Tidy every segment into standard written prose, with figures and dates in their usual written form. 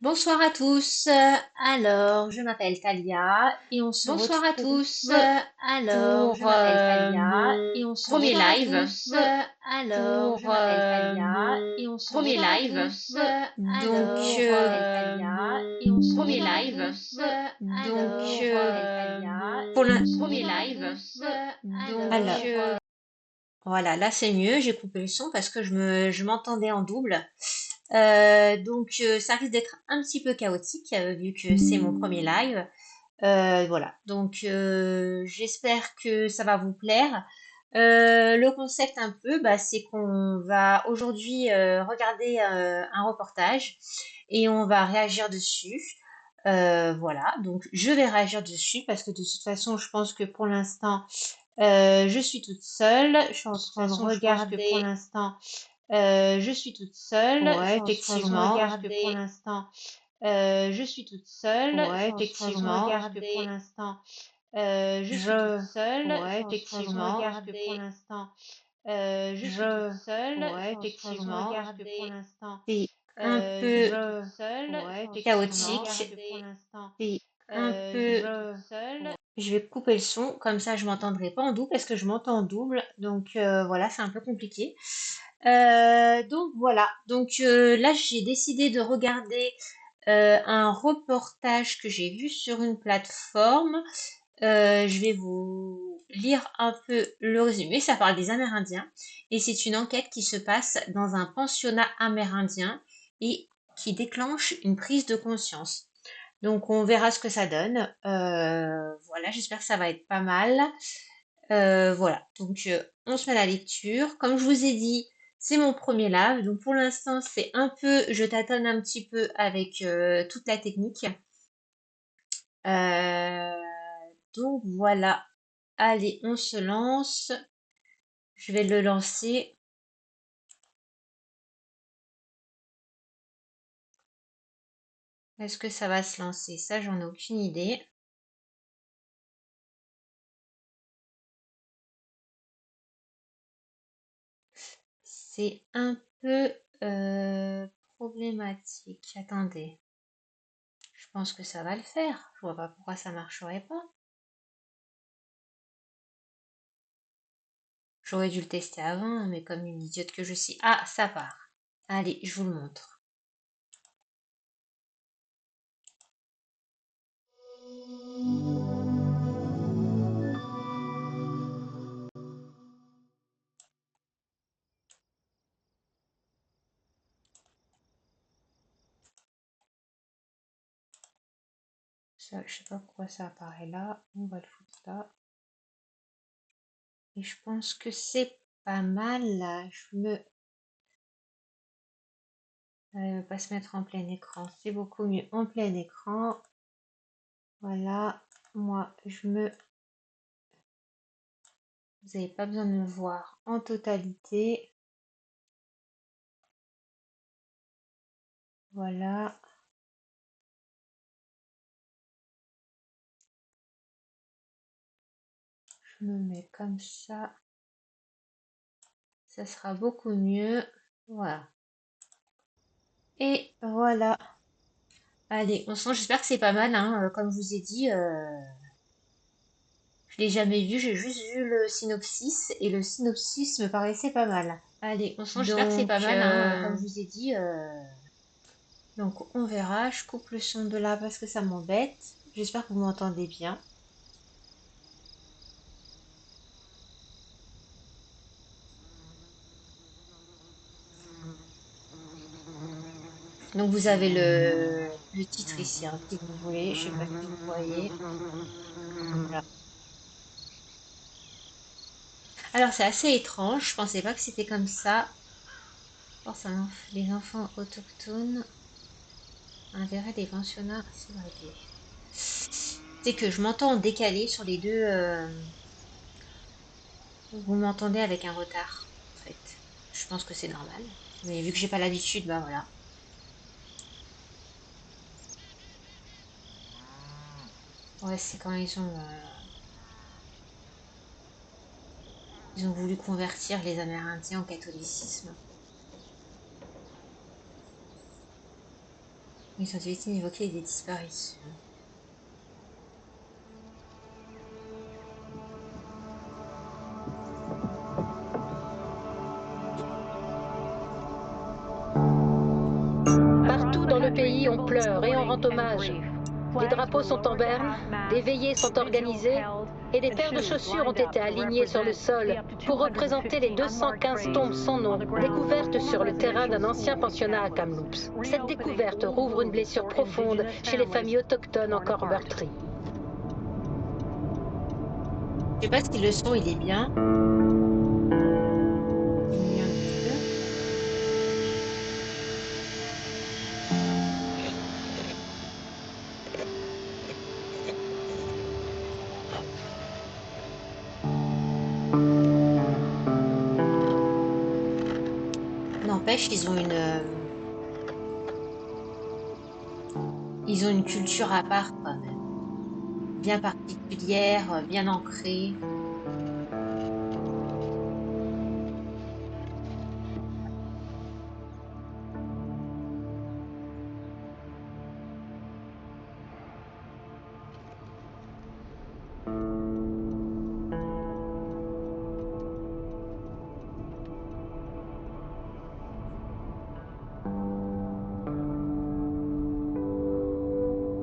Bonsoir à tous. Alors, je m'appelle Talia et on se Bonsoir à retrouve tous. pour Je m'appelle Talia mon et on se premier retrouve live. pour Je m'appelle Talia mon et on se premier retrouve live. donc Je m'appelle Talia et on se premier retrouve live. Donc je m'appelle Talia pour et l'in- on se premier retrouve live. Alors voilà, là c'est mieux. J'ai coupé le son parce que je m'entendais en double. Ça risque d'être un petit peu chaotique vu que c'est mon premier live. Voilà, j'espère que ça va vous plaire. Le concept un peu, bah, c'est qu'on va aujourd'hui regarder un reportage et on va réagir dessus. Voilà, donc je vais réagir dessus parce que de toute façon, je pense que pour l'instant, je suis toute seule. Je suis en train de regarder. Je suis toute seule. Je Ouais, suis en train de effectivement. regarder. Je suis toute seule. Je Ouais, suis en train de effectivement. regarder. Je suis toute Je seule. Je ouais, suis en train de effectivement. regarder. Je suis toute Je seule. Je ouais, suis en train de effectivement. regarder. C'est un Je peu ouais, effectivement. chaotique. C'est un peu. Je vais couper le son, comme ça je m'entendrai pas en double parce que je m'entends en double. Voilà, c'est un peu compliqué. Voilà. Là, j'ai décidé de regarder un reportage que j'ai vu sur une plateforme. Je vais vous lire un peu le résumé. Ça parle des Amérindiens et c'est une enquête qui se passe dans un pensionnat amérindien et qui déclenche une prise de conscience. Donc on verra ce que ça donne. Voilà, j'espère que ça va être pas mal. Voilà, on se met à la lecture. Comme je vous ai dit, c'est mon premier live, donc pour l'instant c'est un peu, je tâtonne un petit peu avec toute la technique. Euh, voilà, allez, on se lance. Je vais le lancer. Est-ce que ça va se lancer? Ça, j'en ai aucune idée. C'est un peu problématique. Attendez, je pense que ça va le faire. Je vois pas pourquoi ça marcherait pas. J'aurais dû le tester avant, mais comme une idiote que je suis. Ah, ça part. Allez, je vous le montre. Ça, je sais pas pourquoi ça apparaît là. On va le foutre là. Et je pense que c'est pas mal là. Pas se mettre en plein écran. C'est beaucoup mieux en plein écran. Voilà. Moi, vous n'avez pas besoin de me voir en totalité. Voilà. Je me mets comme ça. Ça sera beaucoup mieux. Voilà. Et voilà. Allez, on sent, j'espère que c'est pas mal, hein. Comme je vous ai dit, je l'ai jamais vu, j'ai juste vu le synopsis et le synopsis me paraissait pas mal. Allez, on sent, j'espère que c'est pas mal, hein. Comme je vous ai dit, on verra. Je coupe le son de là parce que ça m'embête. J'espère que vous m'entendez bien. Donc vous avez le titre ici, hein, si vous voulez. Je sais pas si vous voyez. Voilà. Alors c'est assez étrange, je pensais pas que c'était comme ça. Forcément, les enfants autochtones, intérêt des pensionnats ségrégés. C'est que je m'entends en décalé sur les deux. Vous m'entendez avec un retard, en fait. Je pense que c'est normal. Mais vu que j'ai pas l'habitude, bah voilà. Ouais, c'est quand ils ont voulu convertir les Amérindiens au catholicisme. Ils ont été évoqués des disparitions. Partout dans le pays, on pleure et on rend hommage. Les drapeaux sont en berne, des veillées sont organisées et des paires de chaussures ont été alignées sur le sol pour représenter les 215 tombes sans nom découvertes sur le terrain d'un ancien pensionnat à Kamloops. Cette découverte rouvre une blessure profonde chez les familles autochtones encore meurtries. Je sais pas si le son il est bien. Diminuer un petit peu. N'empêche, ils ont une culture à part quand même, bien particulière, bien ancrée.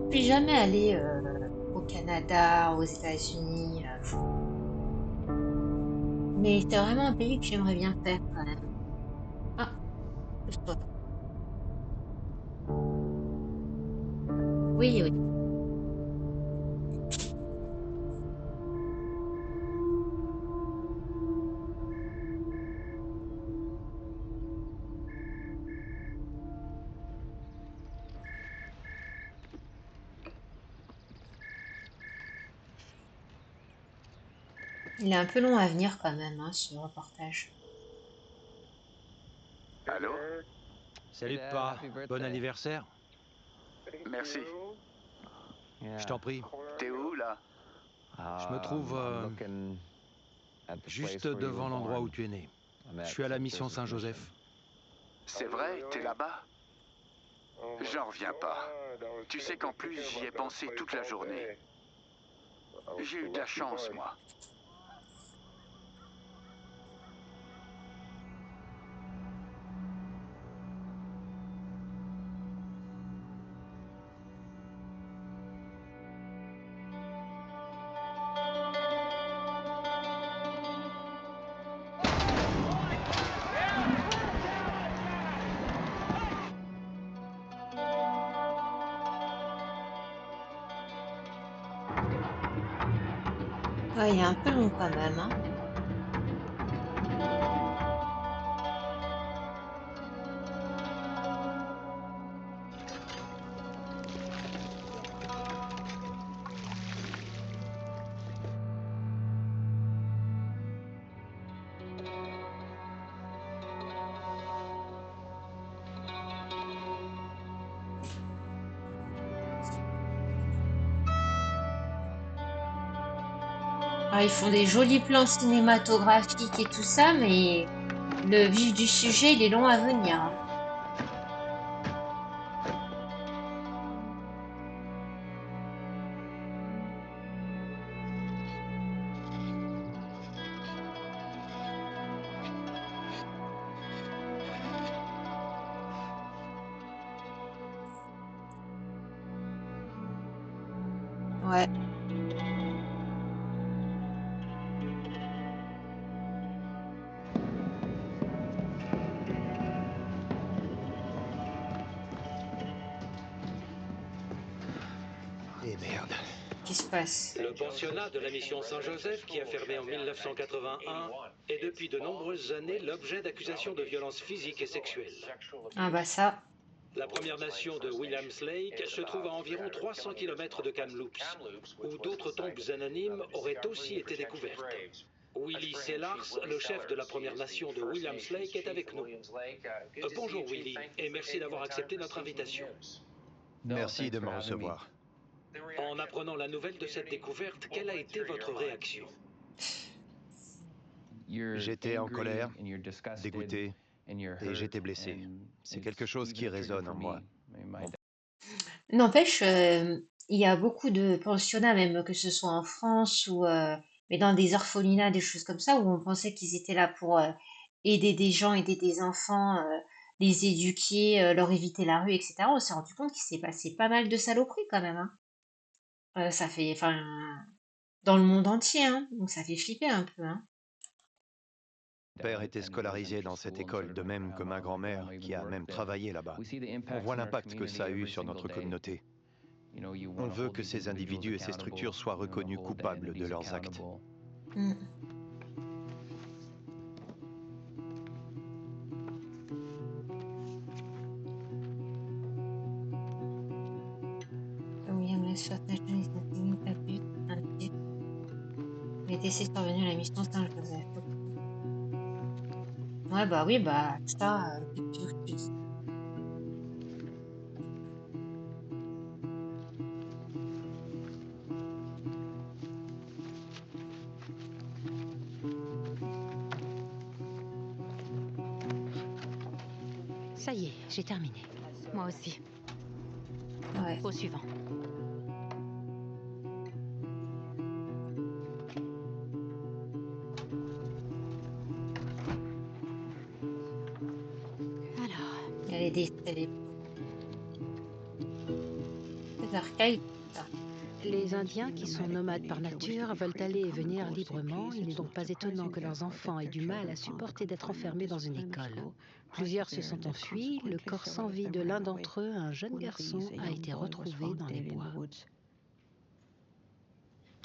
Je suis jamais allée au Canada, aux États-Unis, mais c'est vraiment un pays que j'aimerais bien faire quand même. Ah, pousse-toi. Oui, oui. Il est un peu long à venir quand même, hein, ce reportage. Allô? Salut Pa, bon anniversaire. Merci. Je t'en prie. T'es où là? Je me trouve juste devant l'endroit où tu es né. Je suis à la mission Saint-Joseph. C'est vrai, t'es là-bas? J'en reviens pas. Tu sais qu'en plus j'y ai pensé toute la journée. J'ai eu de la chance, moi. Ouais, il est un peu long quand même, hein. Alors, ils font des jolis plans cinématographiques et tout ça, mais le vif du sujet, il est long à venir, hein. Ouais. Et merde. Qu'est-ce qui se passe? Le pensionnat de la mission Saint-Joseph, qui a fermé en 1981, est depuis de nombreuses années l'objet d'accusations de violences physiques et sexuelles. Ah bah ça. La Première Nation de Williams Lake se trouve à environ 300 km de Kamloops, où d'autres tombes anonymes auraient aussi été découvertes. Willie Sellars, le chef de la Première Nation de Williams Lake, est avec nous. Bonjour Willie, et merci d'avoir accepté notre invitation. Merci de me recevoir. En apprenant la nouvelle de cette découverte, quelle a été votre réaction? J'étais en colère, dégoûté, et j'étais blessé. C'est quelque chose qui résonne en moi. N'empêche, il y a beaucoup de pensionnats, même que ce soit en France ou mais dans des orphelinats, des choses comme ça, où on pensait qu'ils étaient là pour aider des gens, aider des enfants, les éduquer, leur éviter la rue, etc. On s'est rendu compte qu'il s'est passé pas mal de saloperies quand même, hein. Ça fait, enfin, dans le monde entier, hein. Donc ça fait flipper un peu, hein. Mon père était scolarisé dans cette école, de même que ma grand-mère, qui a même travaillé là-bas. On voit l'impact que ça a eu sur notre communauté. On veut que ces individus et ces structures soient reconnus coupables de leurs actes. Mm. William Lessard, Nation is nothing abuse, un les décès survenus à la mission Saint-Joseph. Ouais, bah oui, bah ça, qu'est-ce que tu veux que je te dise? Ça y est, j'ai terminé. Moi aussi. Ouais. Au suivant. Alors, Il y a les décès, les archaïques, ça. les Indiens, qui sont nomades par nature, veulent aller et venir librement. Il n'est donc pas étonnant que leurs enfants aient du mal à supporter d'être enfermés dans une école. Plusieurs se sont enfuis. Le corps sans vie de l'un d'entre eux, un jeune garçon, a été retrouvé dans les bois.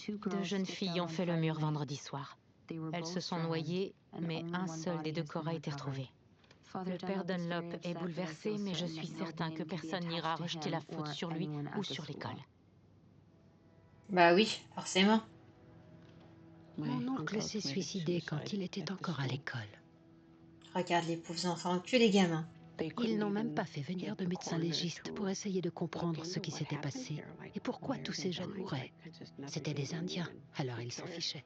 Deux jeunes filles ont fait le mur vendredi soir. Elles se sont noyées, mais un seul des deux corps a été retrouvé. Le père Dunlop est bouleversé, mais je suis certain que personne n'ira rejeter la faute sur lui ou sur l'école. Bah oui, forcément. Mon oncle s'est suicidé quand il était encore à l'école. Regarde les pauvres enfants, que les gamins. Ils n'ont même pas fait venir de médecin légiste pour essayer de comprendre ce qui s'était passé et pourquoi tous ces jeunes mouraient. C'étaient des Indiens, alors ils s'en fichaient.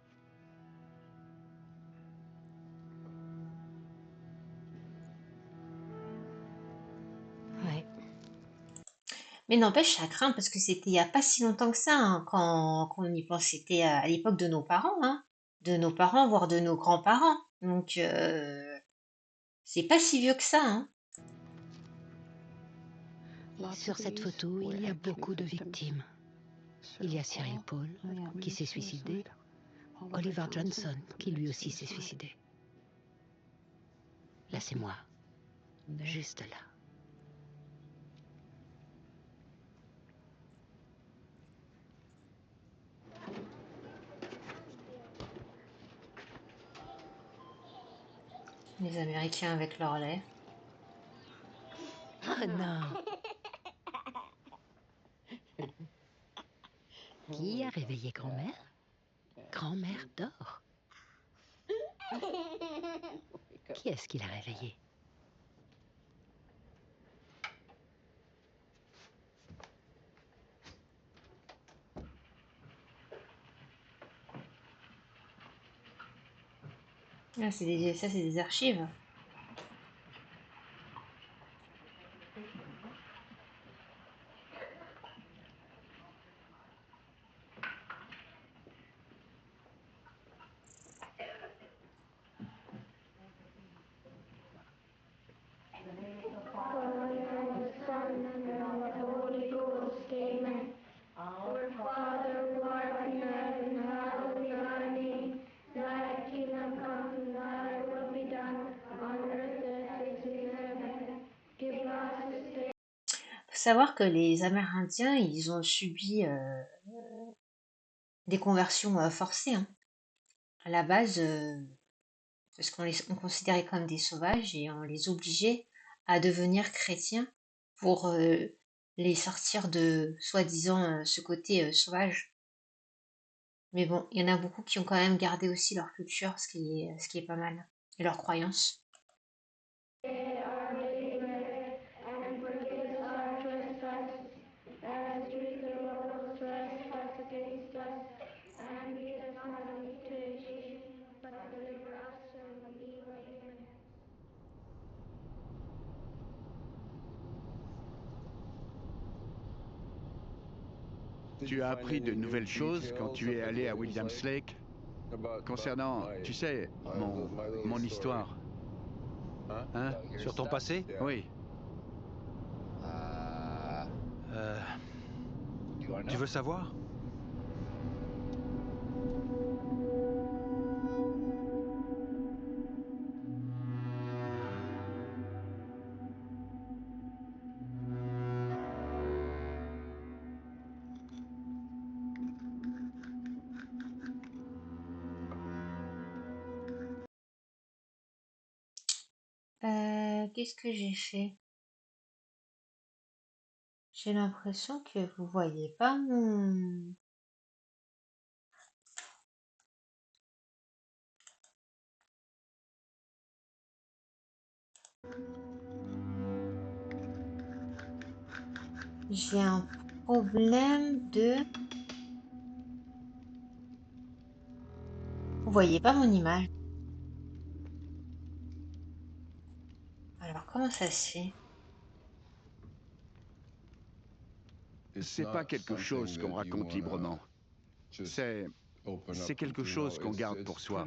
Ouais. Mais n'empêche, ça craint parce que c'était il y a pas si longtemps que ça, hein, quand on y pense. C'était à l'époque de nos parents, hein. De nos parents, voire de nos grands-parents. Donc, c'est pas si vieux que ça, hein. Sur cette photo, il y a beaucoup de victimes. Il y a Cyril Paul, qui s'est suicidé, Oliver Johnson, qui lui aussi s'est suicidé. Là, c'est moi, juste là. Les Américains avec leur lait. Oh non! Qui a réveillé grand-mère? Grand-mère dort. Qui est-ce qui l'a réveillée? Ah, ça, c'est des archives. Faut savoir que les Amérindiens, ils ont subi des conversions forcées, hein. À la base, parce on considérait comme des sauvages et on les obligeait à devenir chrétiens pour les sortir de, soi-disant, ce côté sauvage. Mais bon, il y en a beaucoup qui ont quand même gardé aussi leur culture, ce qui est pas mal, et leurs croyances. Tu as appris de nouvelles choses quand tu es allé à Williams Lake concernant, tu sais, mon histoire. Hein? Sur ton passé? Oui. Tu veux savoir? Qu'est-ce que j'ai fait? J'ai l'impression que vous voyez pas mon... J'ai un problème de... Vous voyez pas mon image. Alors, comment ça se fait? C'est pas quelque chose qu'on raconte librement. C'est quelque chose qu'on garde pour soi.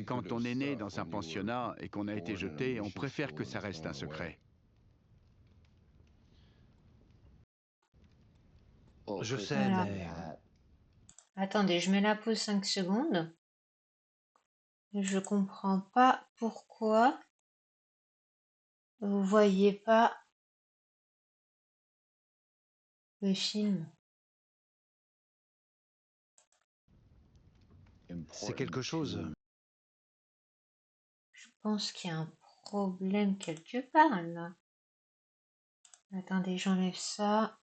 Quand on est né dans un pensionnat et qu'on a été jeté, on préfère que ça reste un secret. Je sais, Voilà. mais... Attendez, je mets la pause 5 secondes. Je comprends pas pourquoi vous voyez pas le film. C'est quelque chose. Je pense qu'il y a un problème quelque part là. Attendez, j'enlève ça.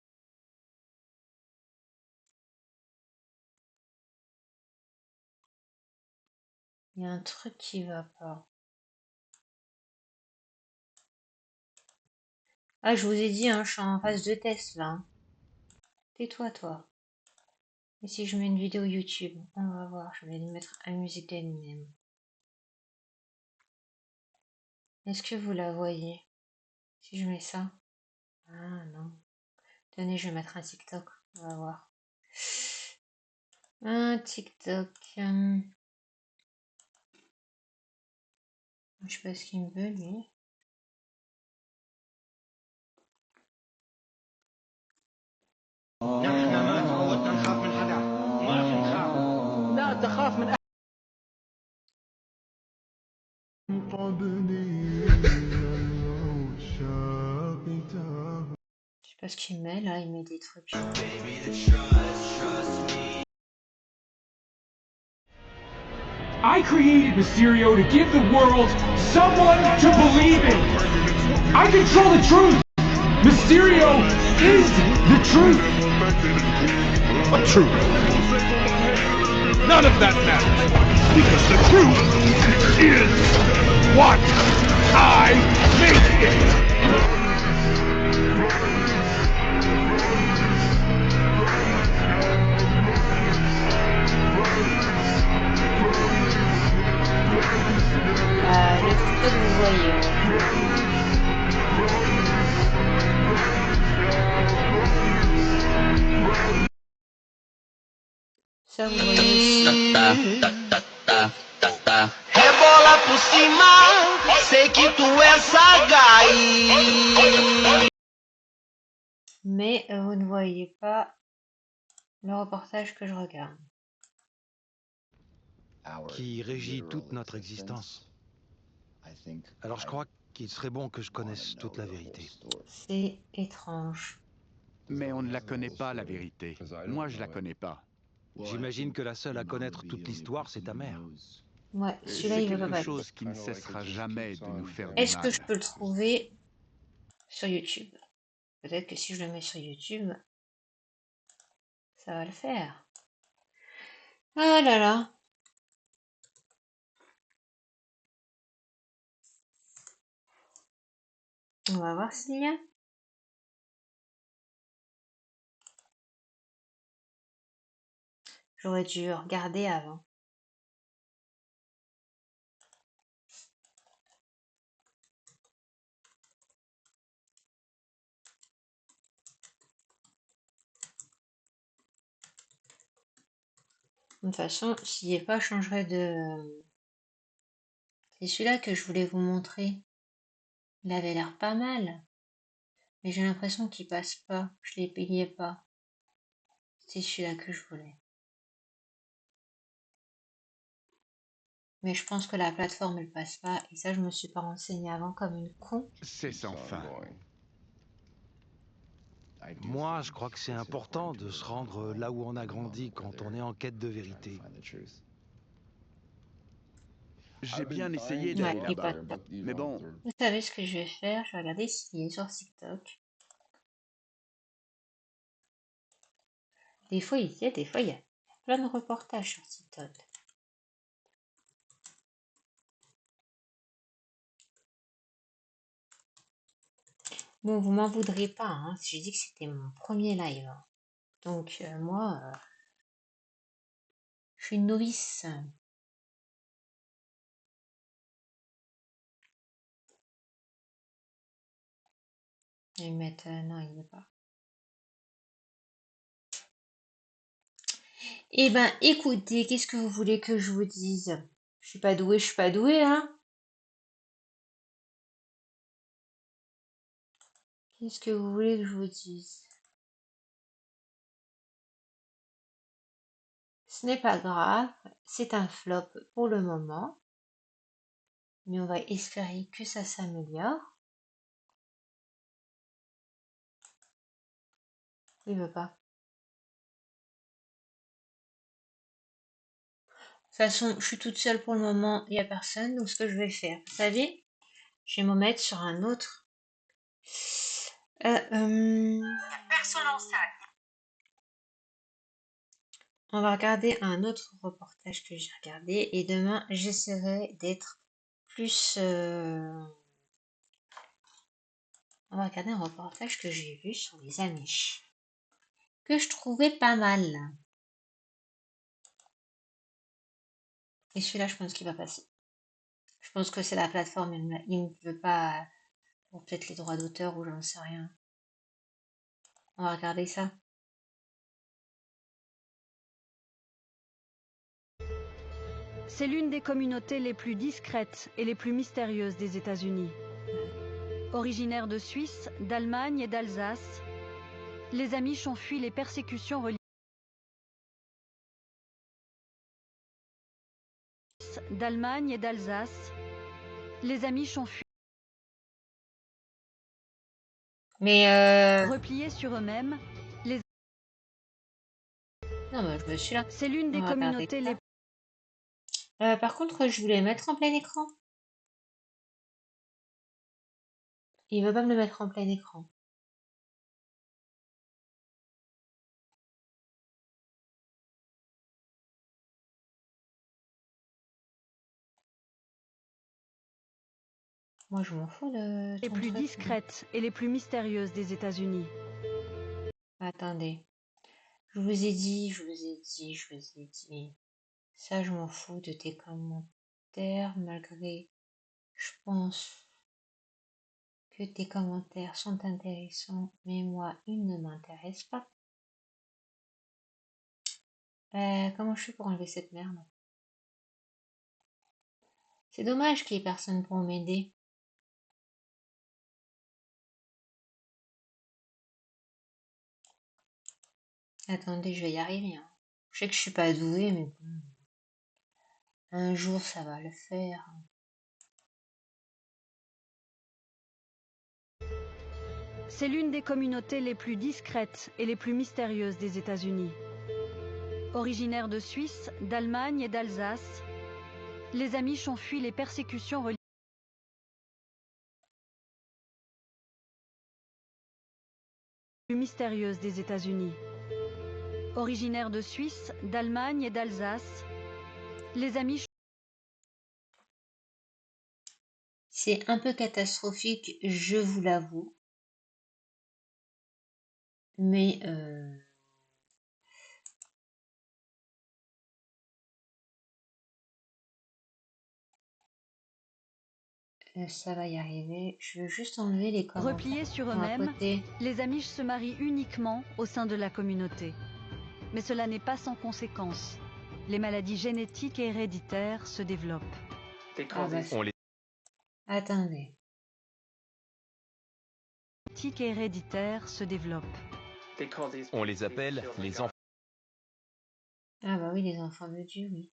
Il y a un truc qui va pas. Ah, je vous ai dit, hein, je suis en phase de test là. Hein. Tais-toi, toi. Et si je mets une vidéo YouTube, on va voir. Je vais lui mettre la musique d'elle-même. Est-ce que vous la voyez? Si je mets ça? Ah non. Tenez, je vais mettre un TikTok. On va voir. Un TikTok. Je sais pas ce qu'il me veut, lui. Je sais pas ce qu'il met là, il met des trucs. I created Mysterio to give the world someone to believe in. I control the truth. Mysterio is the truth. What truth? None of that matters. Because the truth is what I make it. Le TikTok, vous voyez. Ça, vous voyez aussi. Rebola por cima, sei que tu és sagaz. Mais vous ne voyez pas le reportage que je regarde. Qui régit toute notre existence. Alors je crois qu'il serait bon que je connaisse toute la vérité. C'est étrange. Mais on ne la connaît pas, la vérité. Moi, je la connais pas. J'imagine que la seule à connaître toute l'histoire, c'est ta mère. Ouais, celui-là, C'est il veut pas quelque passer. chose qui ne cessera jamais de nous faire du Est-ce que mal. je peux le trouver sur YouTube? Peut-être que si je le mets sur YouTube, ça va le faire. Ah là là. On va voir s'il y a. J'aurais dû regarder avant. De toute façon, s'il n'y est pas, je changerai de... C'est celui-là que je voulais vous montrer. Il avait l'air pas mal. Mais j'ai l'impression qu'il passe pas. Je l'ai payé pas. C'est celui-là que je voulais. Mais je pense que la plateforme, elle passe pas. Et ça, je me suis pas renseignée avant comme une con. C'est sans fin. Moi, je crois que c'est important de se rendre là où on a grandi quand on est en quête de vérité. J'ai bien essayé Ouais, d'aller il là-bas. passe pas. Mais bon, Vous savez ce que je vais faire? Je vais regarder s'il est sur TikTok. Des fois, il y a, des fois, il y a plein de reportages sur TikTok. Bon, vous m'en voudrez pas, hein, si j'ai dit que c'était mon premier live. Hein. Donc, moi, je suis une novice. Ils mettent... non, il n'est pas. Eh ben, écoutez, qu'est-ce que vous voulez que je vous dise? Je suis pas douée, hein? Qu'est-ce que vous voulez que je vous dise? Ce n'est pas grave, c'est un flop pour le moment. Mais on va espérer que ça s'améliore. Il veut pas. De toute façon, je suis toute seule pour le moment, il n'y a personne. Donc, ce que je vais faire, vous savez, je vais me mettre sur un autre. Personne en salle. On va regarder un autre reportage que j'ai regardé. Et demain, j'essaierai d'être plus... On va regarder un reportage que j'ai vu sur les Amish. Que je trouvais pas mal. Et celui-là, je pense qu'il va passer. Je pense que c'est la plateforme, il ne veut pas, pour peut-être les droits d'auteur ou j'en sais rien. On va regarder ça. C'est l'une des communautés les plus discrètes et les plus mystérieuses des États-Unis. Originaires de Suisse, d'Allemagne et d'Alsace, les Amish ont fui les persécutions religieuses d'Allemagne et d'Alsace. Les Amish ont fui. Mais repliés sur eux-mêmes, les. Non, mais je me suis là. C'est l'une des communautés les. Par contre, je voulais mettre en plein écran. Il veut pas me le mettre en plein écran. Moi, je m'en fous de... Les plus discrètes et les plus mystérieuses des États-Unis. Attendez. Je vous ai dit. Ça, je m'en fous de tes commentaires, malgré... Je pense que tes commentaires sont intéressants, mais moi, ils ne m'intéressent pas. Comment je fais pour enlever cette merde? C'est dommage qu'il n'y ait personne pour m'aider. Attendez, je vais y arriver. Hein. Je sais que je suis pas douée, mais bon. Un jour, ça va le faire. C'est l'une des communautés les plus discrètes et les plus mystérieuses des États-Unis. Originaires de Suisse, d'Allemagne et d'Alsace, les Amish ont fui les persécutions religieuses les plus mystérieuses des États-Unis. Originaires de Suisse, d'Allemagne et d'Alsace, les Amish. C'est un peu catastrophique, je vous l'avoue. Mais ça va y arriver. Je veux juste enlever les commentaires. Repliés sur eux-mêmes, les Amish se marient uniquement au sein de la communauté. Mais cela n'est pas sans conséquences. les maladies génétiques et héréditaires se développent. Ah bah, attendez. Génétiques et héréditaires se développent. On les appelle les enfants. Ah bah oui, les enfants de Dieu, oui.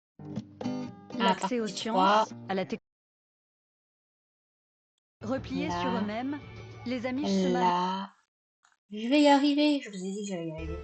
L'accès aux partie sciences, 3. à la technologie. Repliés Là. sur eux-mêmes, les Amish se marient. Là. Je vais y arriver, je vous ai dit que j'allais y arriver.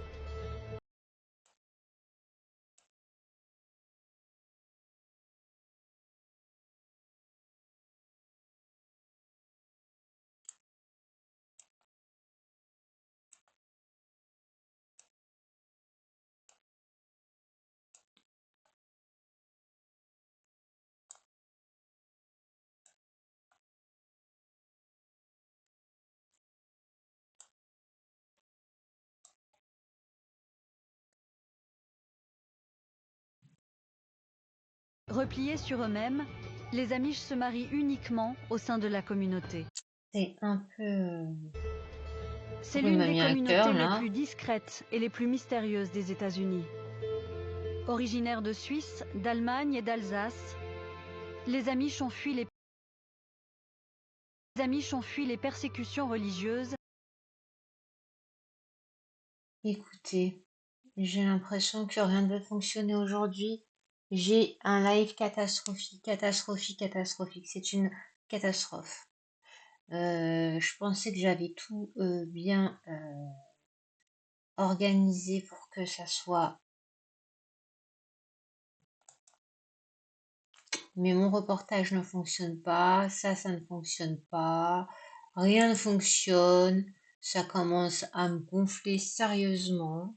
Repliés sur eux-mêmes, les Amish se marient uniquement au sein de la communauté. C'est un peu... C'est Oui, il l'une m'a des mis un communautés cœur, les là. plus discrètes et les plus mystérieuses des États-Unis. Originaires de Suisse, d'Allemagne et d'Alsace, les Amish ont fui les persécutions religieuses. Écoutez, j'ai l'impression que rien ne va fonctionner aujourd'hui. J'ai un live catastrophique, catastrophique, catastrophique. C'est une catastrophe. Je pensais que j'avais tout bien organisé pour que ça soit... Mais mon reportage ne fonctionne pas, ça ne fonctionne pas, rien ne fonctionne, ça commence à me gonfler sérieusement.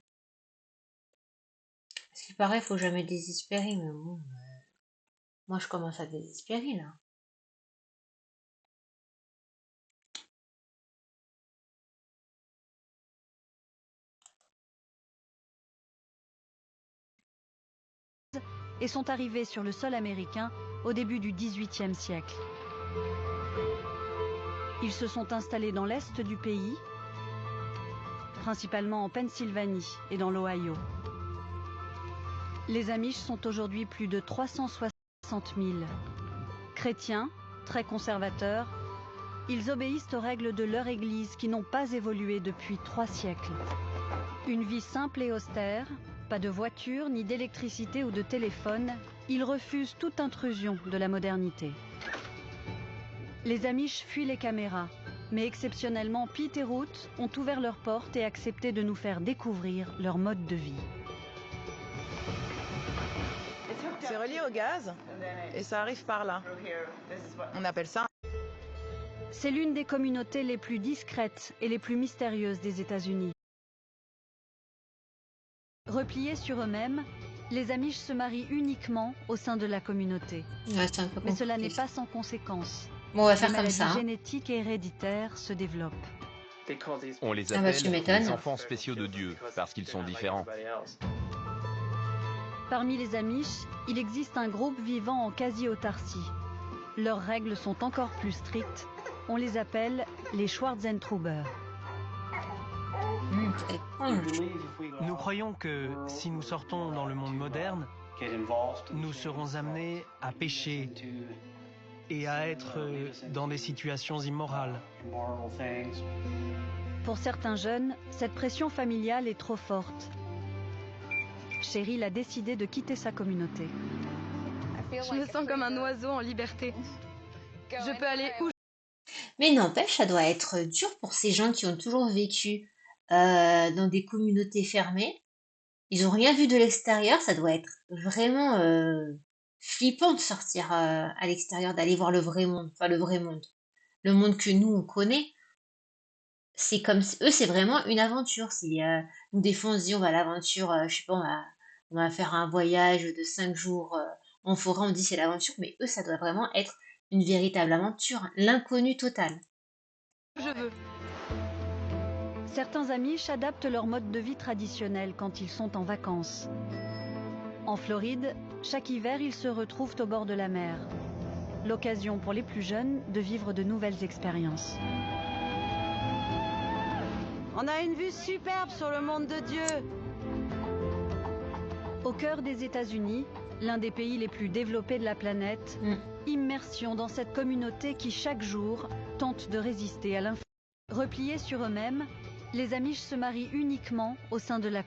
Ce qui paraît, faut jamais désespérer, mais bon, moi je commence à désespérer là. Et sont arrivés sur le sol américain au début du XVIIIe siècle. Ils se sont installés dans l'est du pays, principalement en Pennsylvanie et dans l'Ohio. Les Amish sont aujourd'hui plus de 360 000. Chrétiens, très conservateurs, ils obéissent aux règles de leur église qui n'ont pas évolué depuis 3 siècles. Une vie simple et austère, pas de voiture, ni d'électricité ou de téléphone, ils refusent toute intrusion de la modernité. Les Amish fuient les caméras, mais exceptionnellement, Pete et Ruth ont ouvert leurs portes et accepté de nous faire découvrir leur mode de vie. C'est relié au gaz et ça arrive par là. On appelle ça... C'est l'une des communautés les plus discrètes et les plus mystérieuses des États-Unis. Repliés sur eux-mêmes, les Amish se marient uniquement au sein de la communauté. Ouais, c'est un peu Mais cela n'est compliqué. pas sans conséquences. Bon, on va Les faire comme maladies ça. Hein. génétiques et héréditaires se développent. On les Ah bah, appelle tu m'étonnes. les enfants spéciaux de Dieu, parce qu'ils sont différents. Parmi les Amish, il existe un groupe vivant en quasi-autarcie. Leurs règles sont encore plus strictes. On les appelle les Schwarzentruber. Nous croyons que si nous sortons dans le monde moderne, nous serons amenés à pécher et à être dans des situations immorales. Pour certains jeunes, cette pression familiale est trop forte. Cheryl a décidé de quitter sa communauté. Je me sens comme un oiseau en liberté. Je peux aller où Mais n'empêche, ça doit être dur pour ces gens qui ont toujours vécu dans des communautés fermées. Ils ont rien vu de l'extérieur. Ça doit être vraiment flippant de sortir à l'extérieur, d'aller voir le vrai monde. Enfin, le vrai monde. Le monde que nous, on connaît. C'est comme eux, c'est vraiment une aventure. Nous, des fois, on se dit, on va à l'aventure, je sais pas, on va faire un voyage de 5 jours en forêt. On dit c'est l'aventure, mais eux, ça doit vraiment être une véritable aventure, l'inconnu total. je veux. Certains Amish adaptent leur mode de vie traditionnel quand ils sont en vacances. En Floride, chaque hiver, ils se retrouvent au bord de la mer. L'occasion pour les plus jeunes de vivre de nouvelles expériences. On a une vue superbe sur le monde de Dieu. Au cœur des États-Unis, l'un des pays les plus développés de la planète, immersion dans cette communauté qui chaque jour tente de résister à l'influence. Repliés sur eux-mêmes, les Amish se marient uniquement au sein de la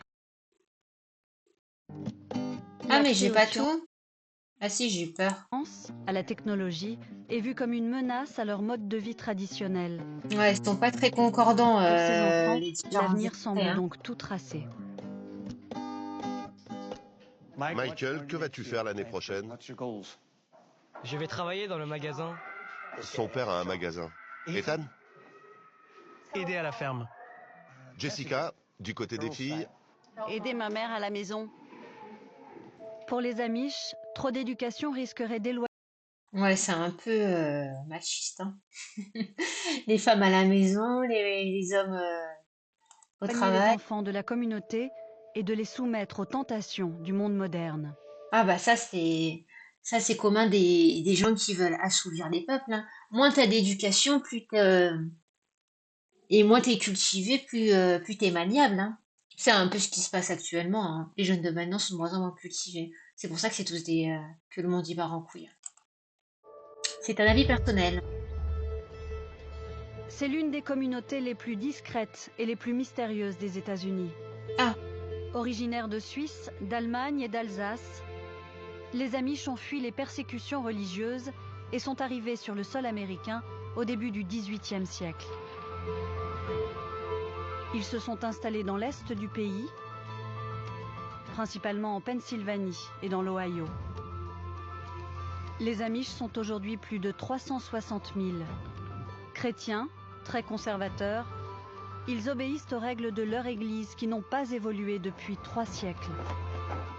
Ah, mais j'ai pas tout. Ah si, j'ai eu peur. À la technologie est vue comme une menace à leur mode de vie traditionnel. Ouais, ils sont pas très concordants, Pour ces enfants, les différents l'avenir extraits, semble hein. donc tout tracé. Michael, que vas-tu faire l'année prochaine? Je vais travailler dans le magasin. Son père a un magasin. Ethan? Aider à la ferme. Jessica, du côté des filles? Aider ma mère à la maison. Pour les Amish, trop d'éducation risquerait d'éloigner Ouais, c'est un peu machiste, hein. Les femmes à la maison, les hommes au les travail. enfants de la communauté et de les soumettre aux tentations du monde moderne. Ah bah ça c'est commun des gens qui veulent assouvir les peuples, hein. Moins t'as d'éducation, et moins t'es cultivé, plus t'es maniable, hein. C'est un peu ce qui se passe actuellement, hein. Les jeunes de maintenant sont de moins en moins cultivés. C'est pour ça que c'est tous que le monde y part en couille. C'est un avis personnel. C'est l'une des communautés les plus discrètes et les plus mystérieuses des États-Unis. Ah. Originaires de Suisse, d'Allemagne et d'Alsace, les Amish ont fui les persécutions religieuses et sont arrivés sur le sol américain au début du XVIIIe siècle. Ils se sont installés dans l'est du pays, principalement en Pennsylvanie et dans l'Ohio. Les Amish sont aujourd'hui plus de 360 000. Chrétiens, très conservateurs, ils obéissent aux règles de leur église qui n'ont pas évolué depuis 3 siècles.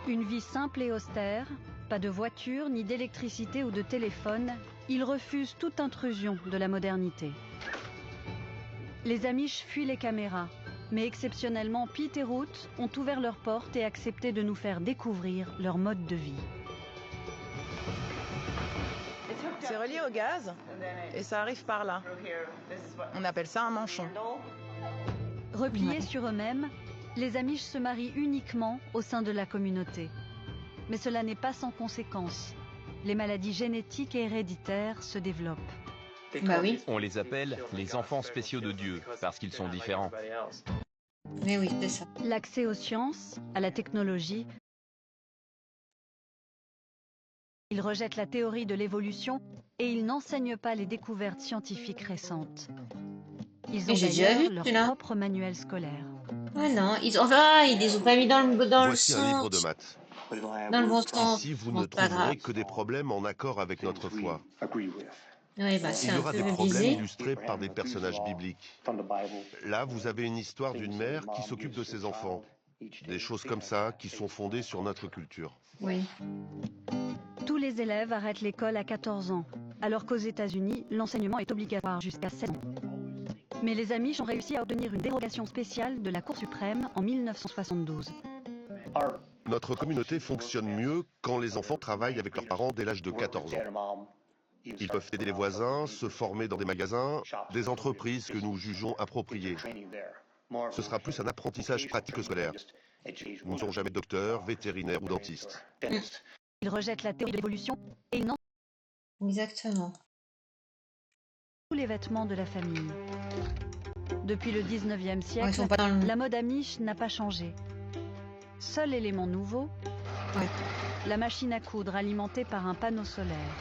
Une vie simple et austère, pas de voiture, ni d'électricité ou de téléphone, ils refusent toute intrusion de la modernité. Les Amish fuient les caméras, mais exceptionnellement Pete et Ruth ont ouvert leurs portes et accepté de nous faire découvrir leur mode de vie. C'est relié au gaz et ça arrive par là. On appelle ça un manchon. Repliés sur eux-mêmes, les Amish se marient uniquement au sein de la communauté. Mais cela n'est pas sans conséquences. Les maladies génétiques et héréditaires se développent. Bah oui. On les appelle les enfants spéciaux de Dieu, parce qu'ils sont différents. Mais oui, c'est ça. L'accès aux sciences, à la technologie. Ils rejettent la théorie de l'évolution et ils n'enseignent pas les découvertes scientifiques récentes. Ils ont d'ailleurs leur propre manuel scolaire. Ah non, ils les ont pas mis dans le Voici sens. un livre de maths. Dans le bon sens. Ici, vous Bon, ne c'est pas trouverez grave. que des problèmes en accord avec notre foi. Ouais, bah, c'est Il y un aura peu des problèmes biaisé. illustrés par des personnages bibliques. Là, vous avez une histoire d'une mère qui s'occupe de ses enfants. Des choses comme ça qui sont fondées sur notre culture. Oui. Tous les élèves arrêtent l'école à 14 ans, alors qu'aux États-Unis, l'enseignement est obligatoire jusqu'à 16 ans. Mais les Amish ont réussi à obtenir une dérogation spéciale de la Cour suprême en 1972. Notre communauté fonctionne mieux quand les enfants travaillent avec leurs parents dès l'âge de 14 ans. Ils peuvent aider les voisins, se former dans des magasins, des entreprises que nous jugeons appropriées. Ce sera plus un apprentissage pratique que scolaire. Nous ne serons jamais docteurs, vétérinaires ou dentistes. Ils rejettent la théorie de l'évolution et ils n'en Exactement. tous les vêtements de la famille. Depuis le 19e siècle, ils sont pas dans le- la mode Amish n'a pas changé. Seul élément nouveau, la machine à coudre alimentée par un panneau solaire.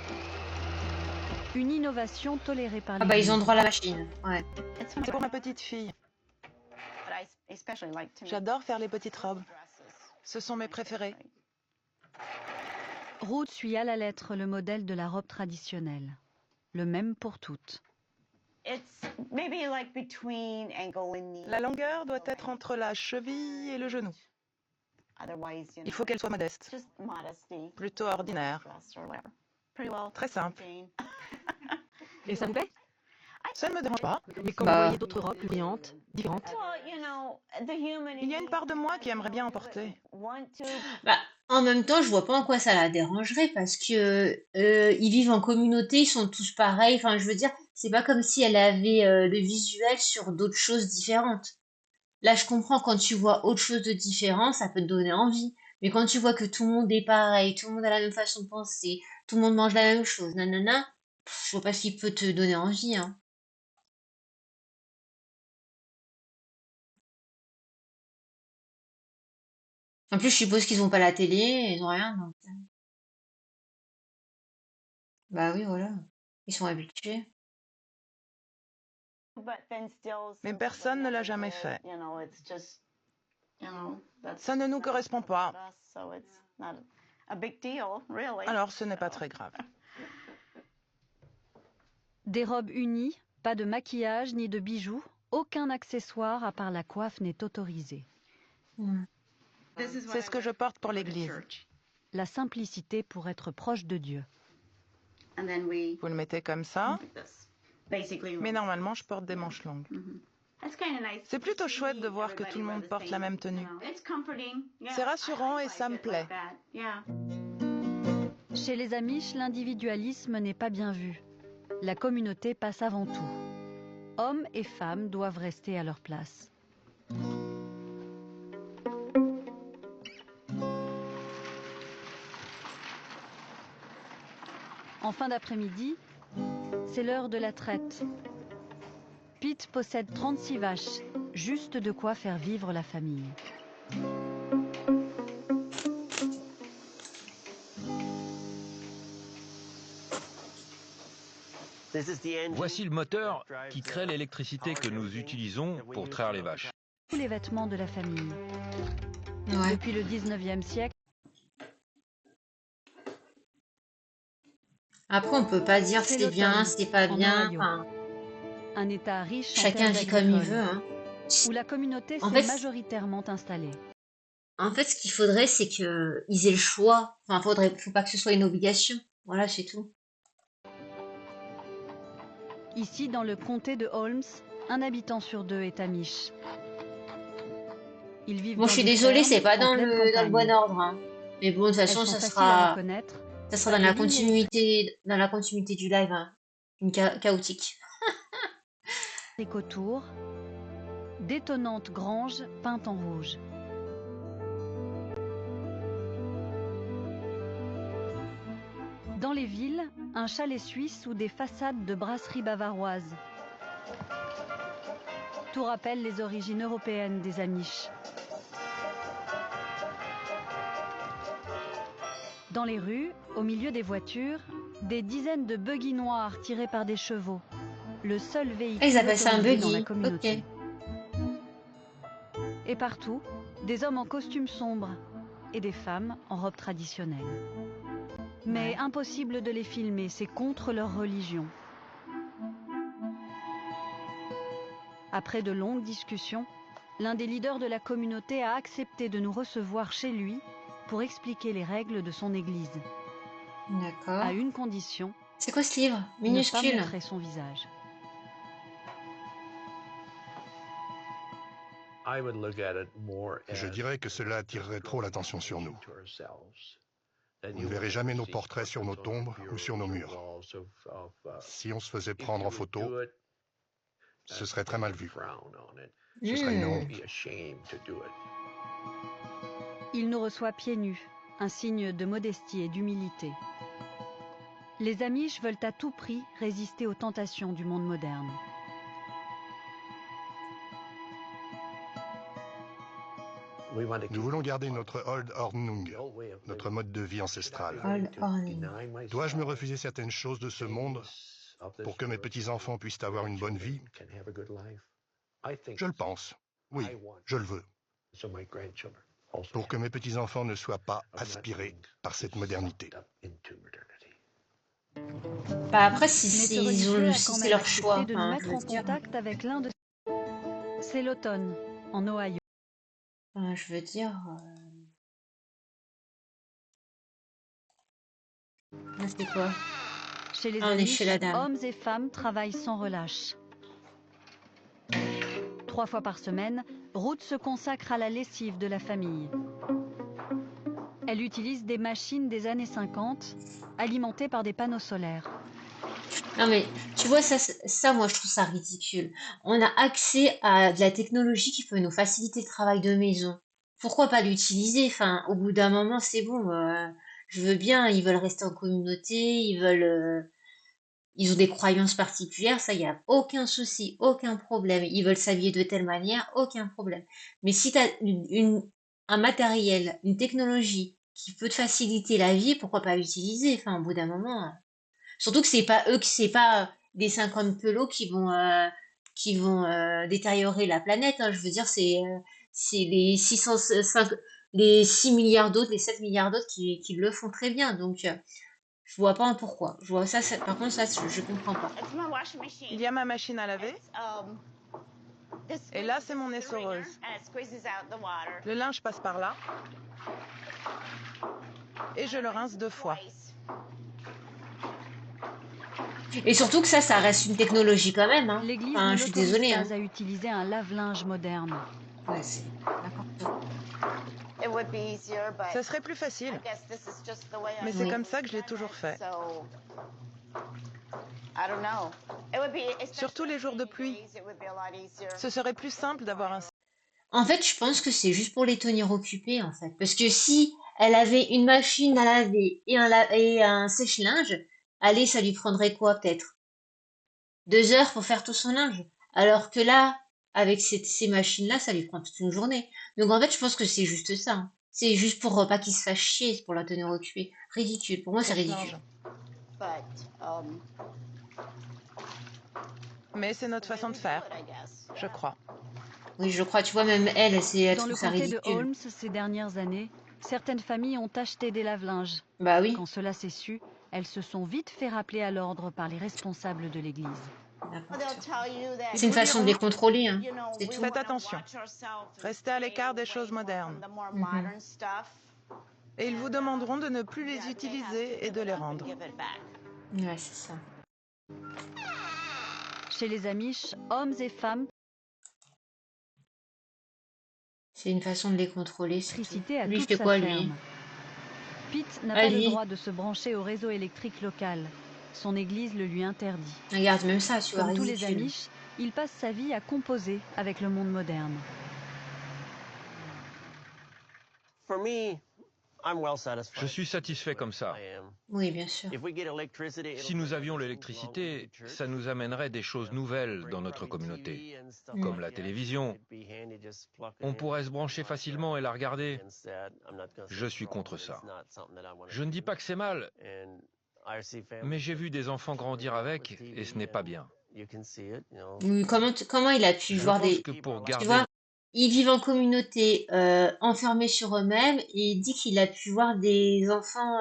Une innovation tolérée par les Ah bah ils ont droit à la machine. Ouais. C'est pour ma petite fille. J'adore faire les petites robes. Ce sont mes préférées. Ruth suit à la lettre le modèle de la robe traditionnelle. Le même pour toutes. La longueur doit être entre la cheville et le genou. Il faut qu'elle soit modeste. Plutôt ordinaire. Très simple. Et ça vous plaît? Ça ne me dérange pas. Mais quand vous voyez d'autres robes plus brillantes, différentes? Il y a une part de moi qui aimerait bien en porter. Bah, en même temps, je vois pas en quoi ça la dérangerait parce que ils vivent en communauté, ils sont tous pareils. Enfin, je veux dire, c'est pas comme si elle avait le visuel sur d'autres choses différentes. Là, je comprends quand tu vois autre chose de différent, ça peut te donner envie. Mais quand tu vois que tout le monde est pareil, tout le monde a la même façon de penser, tout le monde mange la même chose, nanana, je vois pas ce qui peut te donner envie, hein. En plus, je suppose qu'ils ont pas la télé, ils ont rien, donc. Bah oui, voilà. Ils sont habitués. Mais personne ne l'a jamais fait. Ça ne nous correspond pas. Alors ce n'est pas très grave. Des robes unies, pas de maquillage ni de bijoux, aucun accessoire à part la coiffe n'est autorisé. C'est ce que je porte pour l'église. La simplicité pour être proche de Dieu. Vous le mettez comme ça. Mais normalement, je porte des manches longues. C'est plutôt chouette de voir que tout le monde porte la même tenue. C'est rassurant et ça me plaît. Chez les Amish, l'individualisme n'est pas bien vu. La communauté passe avant tout. Hommes et femmes doivent rester à leur place. En fin d'après-midi, c'est l'heure de la traite. Pete possède 36 vaches, juste de quoi faire vivre la famille. Voici le moteur qui crée l'électricité que nous utilisons pour traire les vaches. Tous les vêtements de la famille. Ouais. Depuis le 19e siècle, Après, on peut pas dire c'est c'est bien, l'automne, c'est pas en bien. Ohio. Enfin, Un État riche en chacun terres vit comme il agricoles, veut, hein. où la communauté En s'est fait, majoritairement installée. ce qu'il faudrait, c'est que ils aient le choix. Enfin, faut pas que ce soit une obligation. Voilà, c'est tout. Ici, dans le comté de Holmes, un habitant sur 2 est Amish. Ils vivent Bon, dans je suis des désolée, fermes c'est pas en dans pleine le campagne. bon ordre, hein. Mais bon, de toute Elles façon, sont ça faciles à sera reconnaître. dans la Les lignes dans la continuité du live, hein. Une chaotique. électriques autour, d'étonnantes granges peintes en rouge. Dans les villes, un chalet suisse ou des façades de brasseries bavaroises. Tout rappelle les origines européennes des Amish. Dans les rues, au milieu des voitures, des dizaines de buggy noirs tirés par des chevaux. Le seul véhicule Ils appellent ça un autorisé dans la buggy. communauté. Ok. Et partout, des hommes en costume sombre et des femmes en robe traditionnelle. Mais impossible de les filmer, c'est contre leur religion. Après de longues discussions, l'un des leaders de la communauté a accepté de nous recevoir chez lui pour expliquer les règles de son église. D'accord. À une condition, C'est quoi ce livre? ne pas Minuscule. montrer son visage. Je dirais que cela attirerait trop l'attention sur nous. Vous ne verrez jamais nos portraits sur nos tombes ou sur nos murs. Si on se faisait prendre en photo, ce serait très mal vu. Ce serait une honte. Il nous reçoit pieds nus, un signe de modestie et d'humilité. Les Amish veulent à tout prix résister aux tentations du monde moderne. Nous voulons garder notre Old Ordnung, notre mode de vie ancestral. Old Orning. Dois-je me refuser certaines choses de ce monde pour que mes petits-enfants puissent avoir une bonne vie? Je le pense. Oui, je le veux. Pour que mes petits-enfants ne soient pas aspirés par cette modernité. Bah après, si Mais ce ils religieux ont, a si quand c'est même leur accepté choix, de nous enfin, mettre je en veux dire. contact avec l'un de... C'est l'automne, en Ohio. Enfin, je veux dire. Là, c'est quoi? Chez les Ah, on est Amish, chez la dame. hommes et femmes travaillent sans relâche. 3 fois par semaine, Ruth se consacre à la lessive de la famille. Elle utilise des machines des années 50, alimentées par des panneaux solaires. Non mais tu vois ça moi je trouve ça ridicule. On a accès à de la technologie qui peut nous faciliter le travail de maison. pourquoi pas l'utiliser? Enfin, au bout d'un moment, c'est bon. Je veux bien, ils veulent rester en communauté, ils ont des croyances particulières, ça, il n'y a aucun souci, aucun problème. Ils veulent s'habiller de telle manière, aucun problème. Mais si tu as un matériel, une technologie qui peut te faciliter la vie, pourquoi pas l'utiliser? Enfin, au bout d'un moment. Surtout que c'est pas eux, c'est pas des 50 pelots qui vont détériorer la planète. Hein. Je veux dire, c'est les 6 milliards d'autres, les 7 milliards d'autres qui le font très bien. Donc, je vois pas pourquoi. Je vois ça, par contre, ça, je comprends pas. Il y a ma machine à laver. Et là, c'est mon essoreuse. Le linge passe par là. Et je le rince 2 fois. Et surtout que ça reste une technologie quand même. Hein. L'église enfin, je suis désolée. Hein. A utilisé un lave-linge moderne. Ouais, c'est n'importe quoi. Ça serait plus facile. Mais c'est comme ça que je l'ai toujours fait. Surtout les jours de pluie. Ce serait plus simple d'avoir un... En fait, je pense que c'est juste pour les tenir occupés, en fait. Parce que si elle avait une machine à laver et un sèche-linge, allez, ça lui prendrait quoi, peut-être 2 heures pour faire tout son linge. Alors que là, avec ces machines-là, ça lui prend toute une journée. Donc en fait, je pense que c'est juste ça. Hein. C'est juste pour pas qu'il se fasse chier, c'est pour la tenir occupée. Ridicule. Pour moi, c'est ridicule. Mais c'est notre façon de faire, je crois. Oui, je crois. Tu vois, même elle Dans le trouve ça comté ridicule. de Holmes, ces dernières années, certaines familles ont acheté des lave-linges. Bah oui. Quand cela s'est su, elles se sont vite fait rappeler à l'ordre par les responsables de l'église. C'est une façon de les contrôler. Hein. C'est tout. Faites attention. Restez à l'écart des choses modernes. Et ils vous demanderont de ne plus les utiliser et de les rendre. Ouais, c'est ça. Chez les Amish, hommes et femmes... C'est une façon de les contrôler. Électricité à lui, toute je fais sa quoi, ferme. lui Pete n'a pas le droit de se brancher au réseau électrique local. Son église le lui interdit. Regarde, même ça, tu vois, Comme tous les ridicule. Amish, il passe sa vie à composer avec le monde moderne. Je suis satisfait comme ça. Oui, bien sûr. Si nous avions l'électricité, ça nous amènerait des choses nouvelles dans notre communauté, comme la télévision. On pourrait se brancher facilement et la regarder. Je suis contre ça. Je ne dis pas que c'est mal, mais j'ai vu des enfants grandir avec et ce n'est pas bien. Oui, comment il a pu Je voir pense des... que pour Tu garder... vois, ils vivent en communauté, enfermés sur eux-mêmes, et il dit qu'il a pu voir des enfants...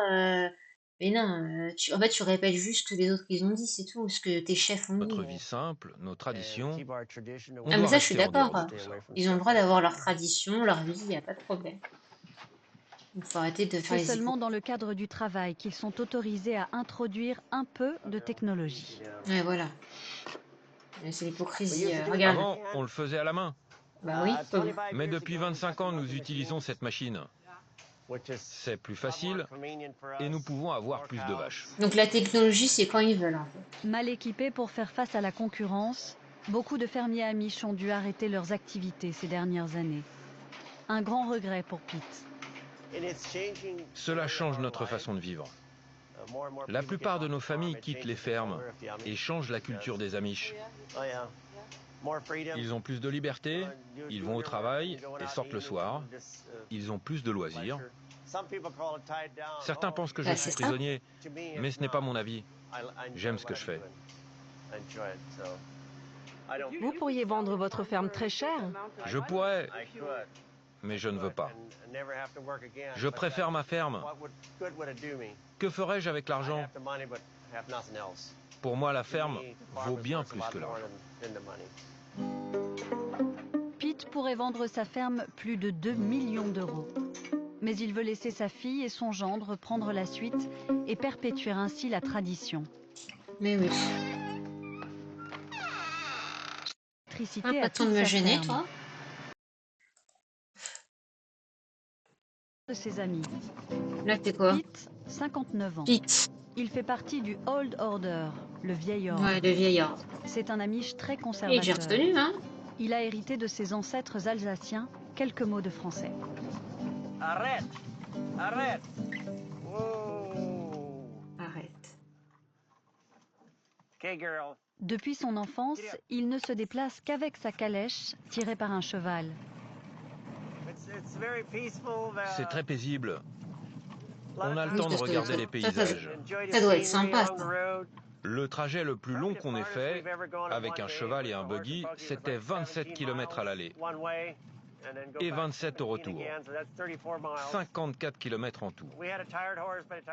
Mais non, en fait, tu répètes juste ce que les autres ils ont dit, c'est tout, ce que tes chefs ont dit. Notre vie simple, nos traditions. On Ah, mais doit ça, je suis rester en dehors d'accord. de tout ça. Ils ont le droit d'avoir leur tradition, leur vie, il n'y a pas de problème. Il faut arrêter de faire C'est les seulement dans le cadre du travail qu'ils sont autorisés à introduire un peu de technologie. Ouais, voilà. Mais c'est l'hypocrisie. Regarde. Avant, on le faisait à la main. Bah oui. Mais depuis 25 ans, nous utilisons cette machine. C'est plus facile et nous pouvons avoir plus de vaches. Donc la technologie, c'est quand ils veulent. En fait. Mal équipés pour faire face à la concurrence, beaucoup de fermiers amish ont dû arrêter leurs activités ces dernières années. Un grand regret pour Pete. Cela change notre façon de vivre. La plupart de nos familles quittent les fermes et changent la culture des Amish. Ils ont plus de liberté, ils vont au travail et sortent le soir. Ils ont plus de loisirs. Certains pensent que je suis prisonnier, mais ce n'est pas mon avis. J'aime ce que je fais. Vous pourriez vendre votre ferme très cher. Je pourrais, mais je ne veux pas. Je préfère ma ferme. Que ferais-je avec l'argent? Pour moi, la ferme vaut bien plus que l'argent. Pete pourrait vendre sa ferme plus de 2 millions d'euros. Mais il veut laisser sa fille et son gendre prendre la suite et perpétuer ainsi la tradition. Mais oui. Électricité Pas à de me toute sa gêner, ferme. toi. De ses amis. Là, c'est quoi? Pete, 59 ans. Pete. Il fait partie du Old Order, le vieil ordre. Ouais, le vieil ordre. C'est un Amish très Et j'ai conservateur. retenu, hein. Il a hérité de ses ancêtres alsaciens quelques mots de français. Arrête! Arrête! Arrête. Okay, girl. Depuis son enfance, il ne se déplace qu'avec sa calèche tirée par un cheval. C'est très paisible. On a le temps de regarder les paysages. Ça doit être sympa, ça. Le trajet le plus long qu'on ait fait, avec un cheval et un buggy, c'était 27 km à l'aller et 27 au retour. 54 km en tout.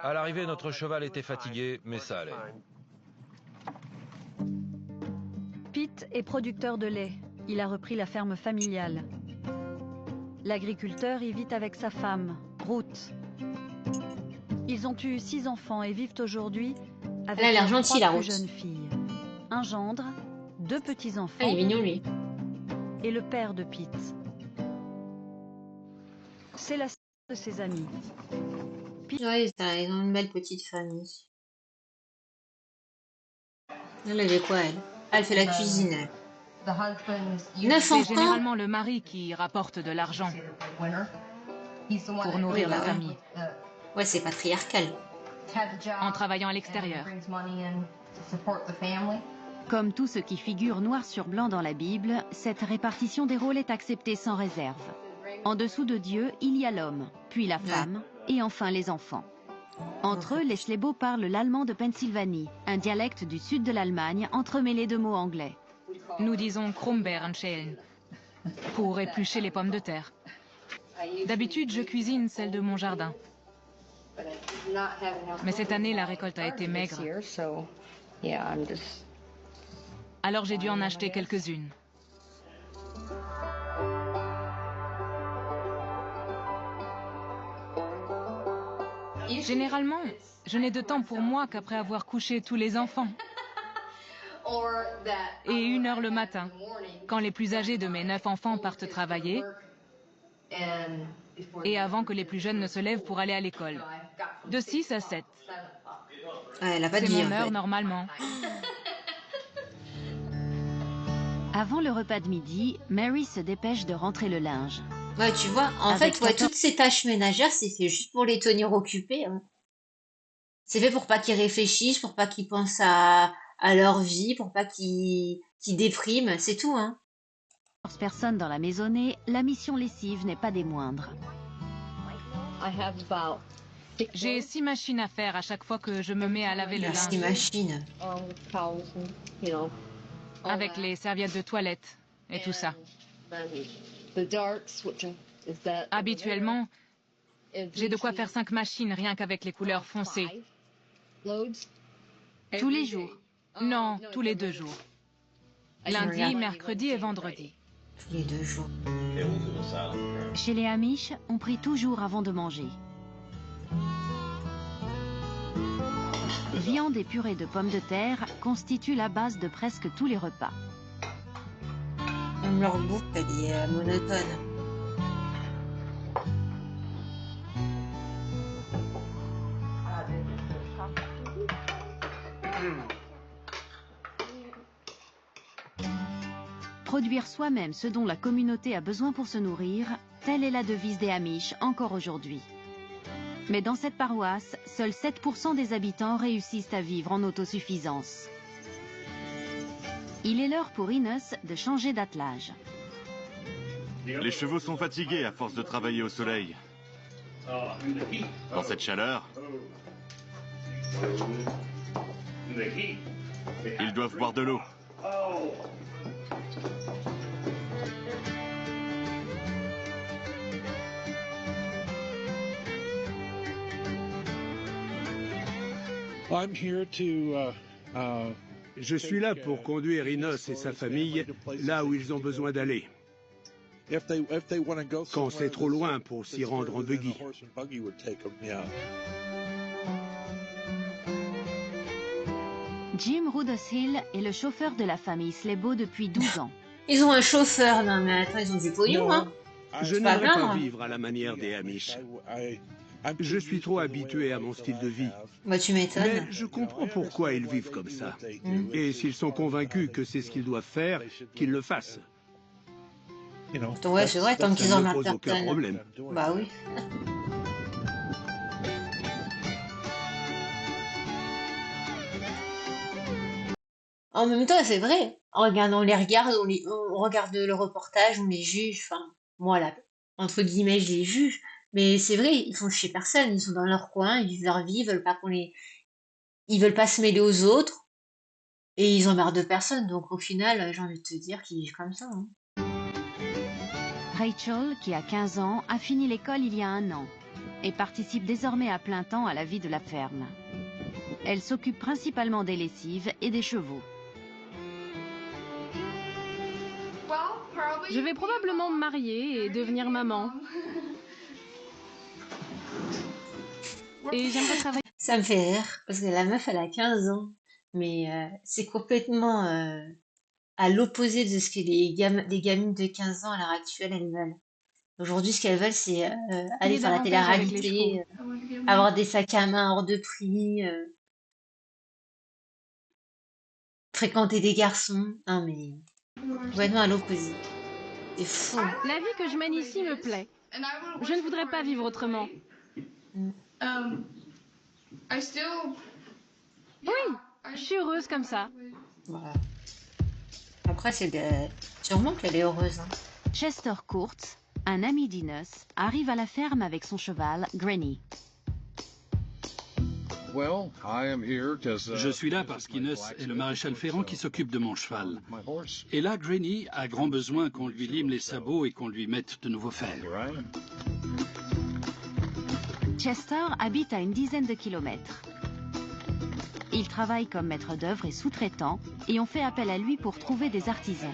À l'arrivée, notre cheval était fatigué, mais ça allait. Pete est producteur de lait. Il a repris la ferme familiale. L'agriculteur y vit avec sa femme, Ruth. Ils ont eu 6 enfants et vivent aujourd'hui avec Elle a l'air 3 gentille, la plus Ruth. jeunes filles. Un gendre, 2 petits-enfants. Ah, il est mignon, lui. Et le père de Pete. C'est la sœur de ses amis. Ouais, ils ont une belle petite famille. Elle avait quoi, elle? Elle fait la cuisine, elle. 9 C'est enfants? généralement le mari qui rapporte de l'argent pour nourrir la famille, Ouais, c'est patriarcal. en travaillant à l'extérieur. Comme tout ce qui figure noir sur blanc dans la Bible, cette répartition des rôles est acceptée sans réserve. En dessous de Dieu, il y a l'homme, puis la femme, et enfin les enfants. Entre eux, les Slebo parlent l'allemand de Pennsylvanie, un dialecte du sud de l'Allemagne entremêlé de mots anglais. Nous disons Krummbeerenschälen pour éplucher les pommes de terre. D'habitude, je cuisine celle de mon jardin. Mais cette année, la récolte a été maigre. Alors j'ai dû en acheter quelques-unes. Généralement, je n'ai de temps pour moi qu'après avoir couché tous les enfants. Et 1 heure le matin, quand les plus âgés de mes 9 enfants partent travailler, et avant que les plus jeunes ne se lèvent pour aller à l'école. De 6 à 7. Elle a pas de C'est vie, mon en heure fait. normalement. Avant le repas de midi, Mary se dépêche de rentrer le linge. Ouais, tu vois, en Avec fait, ouais, 14 toutes ces tâches ménagères, c'est fait juste pour les tenir occupés, hein. C'est fait pour pas qu'ils réfléchissent, pour pas qu'ils pensent à leur vie, pour pas qu'ils dépriment, c'est tout, hein. 14 personnes dans la maisonnée, la mission lessive n'est pas des moindres. J'ai 6 machines à faire à chaque fois que je me mets à laver le Il y a 6 linge. machines. Avec les serviettes de toilette et tout ça. Habituellement, j'ai de quoi faire 5 machines rien qu'avec les couleurs foncées. Tous les jours. Non, tous les 2 jours. Lundi, mercredi et vendredi. Tous les 2 jours. Chez les Amish, on prie toujours avant de manger. Viande et purée de pommes de terre constituent la base de presque tous les repas. Même leur bouffe, elle est monotone. Produire soi-même ce dont la communauté a besoin pour se nourrir, telle est la devise des Amish encore aujourd'hui. Mais dans cette paroisse, seuls 7% des habitants réussissent à vivre en autosuffisance. Il est l'heure pour Ines de changer d'attelage. Les chevaux sont fatigués à force de travailler au soleil. Dans cette chaleur, ils doivent boire de l'eau. Je suis là pour conduire Inos et sa famille là où ils ont besoin d'aller. Quand c'est trop loin pour s'y rendre en buggy. Jim Rudoshill est le chauffeur de la famille Slebo depuis 12 ans. Ils ont un chauffeur, non mais attends, ils ont du pognon, hein. Je C'est pas n'aimerais pas grave. vivre à la manière des Amish. Je suis trop habitué à mon style de vie. Bah tu m'étonnes. Mais je comprends pourquoi ils vivent comme ça. Et s'ils sont convaincus que c'est ce qu'ils doivent faire, qu'ils le fassent. Ouais, c'est vrai, tant qu'ils Ça ne emmerdent pose aucun personne. problème. Bah oui. En même temps, c'est vrai. En regardant, on les regarde, on regarde le reportage, on les juge. Enfin, moi, là, entre guillemets, je les juge. Mais c'est vrai, ils font chier personne. Ils sont dans leur coin, ils vivent leur vie, ils veulent pas ils veulent pas se mêler aux autres. Et ils emmerdent personne. Donc, au final, j'ai envie de te dire qu'ils vivent comme ça, hein. Rachel, qui a 15 ans, a fini l'école il y a 1 an et participe désormais à plein temps à la vie de la ferme. Elle s'occupe principalement des lessives et des chevaux. Je vais probablement me marier et devenir maman. Et j'aimerais travailler. Ça me fait rire, parce que la meuf, elle a 15 ans. Mais c'est complètement à l'opposé de ce que les gamines de 15 ans à l'heure actuelle, elles veulent. Aujourd'hui, ce qu'elles veulent, c'est aller faire la télé-réalité, avoir des sacs à main hors de prix, fréquenter des garçons. Non, mais complètement à l'opposé. C'est fou. La vie que je mène ici me plaît. Je ne voudrais pas vivre autrement. Oui, je suis heureuse comme ça. Voilà. Après, sûrement qu'elle est heureuse, hein. Chester Courts, un ami d'Ines, arrive à la ferme avec son cheval, Granny. Je suis là parce qu'Inès est le maréchal Ferrand qui s'occupe de mon cheval. Et là, Granny a grand besoin qu'on lui lime les sabots et qu'on lui mette de nouveaux fers. Chester habite à une dizaine de kilomètres. Il travaille comme maître d'œuvre et sous-traitant, et on fait appel à lui pour trouver des artisans.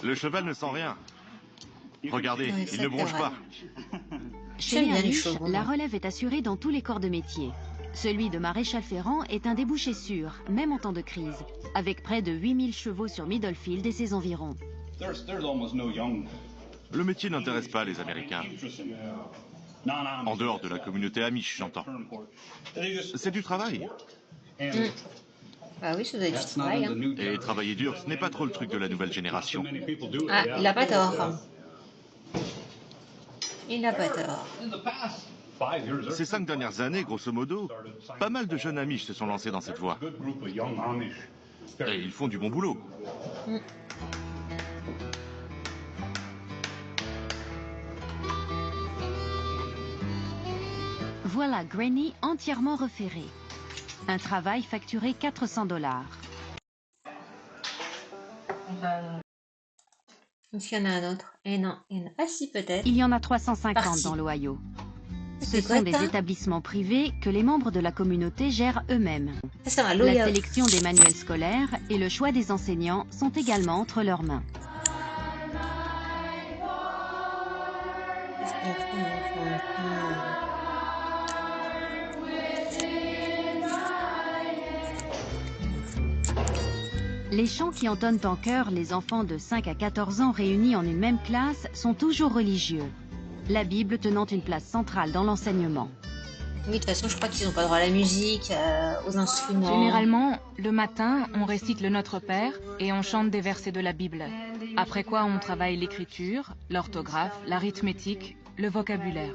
Le cheval ne sent rien. Regardez, Ouais, il ça, ne bronche c'est pas. vrai. Chez J'aime les bien les Amish, chevaux, la moi. relève est assurée dans tous les corps de métier. Celui de maréchal Ferrand est un débouché sûr, même en temps de crise, avec près de 8000 chevaux sur Middlefield et ses environs. Le métier n'intéresse pas les Américains. En dehors de la communauté Amish, j'entends. C'est du travail. Bah oui, ça doit être du travail, hein. Et travailler dur, ce n'est pas trop le truc de la nouvelle génération. Ah, il a pas tort. Il n'a pas tort. Ces 5 dernières années, grosso modo, pas mal de jeunes Amish se sont lancés dans cette voie. Et ils font du bon boulot. Voilà Granny entièrement referrée. Un travail facturé $400. Est-ce qu'il y en a un autre? Et non, il y en a... Ah si, peut-être. Il y en a 350 Parti. dans l'Ohio. Ce C'est sont quoi, des ça établissements privés que les membres de la communauté gèrent eux-mêmes. Ça va, La l'Ohio. sélection des manuels scolaires et le choix des enseignants sont également entre leurs mains. Les chants qui entonnent en chœur les enfants de 5 à 14 ans réunis en une même classe sont toujours religieux, la Bible tenant une place centrale dans l'enseignement. Oui, de toute façon, je crois qu'ils n'ont pas droit à la musique, aux instruments. Généralement, le matin, on récite le Notre Père et on chante des versets de la Bible. Après quoi, on travaille l'écriture, l'orthographe, l'arithmétique, le vocabulaire.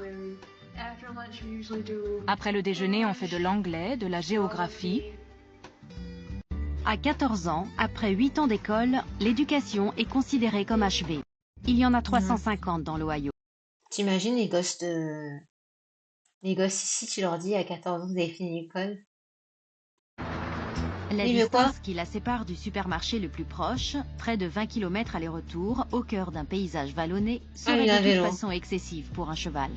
Après le déjeuner, on fait de l'anglais, de la géographie. À 14 ans, après 8 ans d'école, l'éducation est considérée comme achevée. Il y en a 350 dans l'Ohio. T'imagines les gosses ici, tu leur dis à 14 ans, vous avez fini l'école. La Oui, mais quoi? distance qui la sépare du supermarché le plus proche, près de 20 km aller-retour, au cœur d'un paysage vallonné, serait il a un de toute vélo. façon excessive pour un cheval.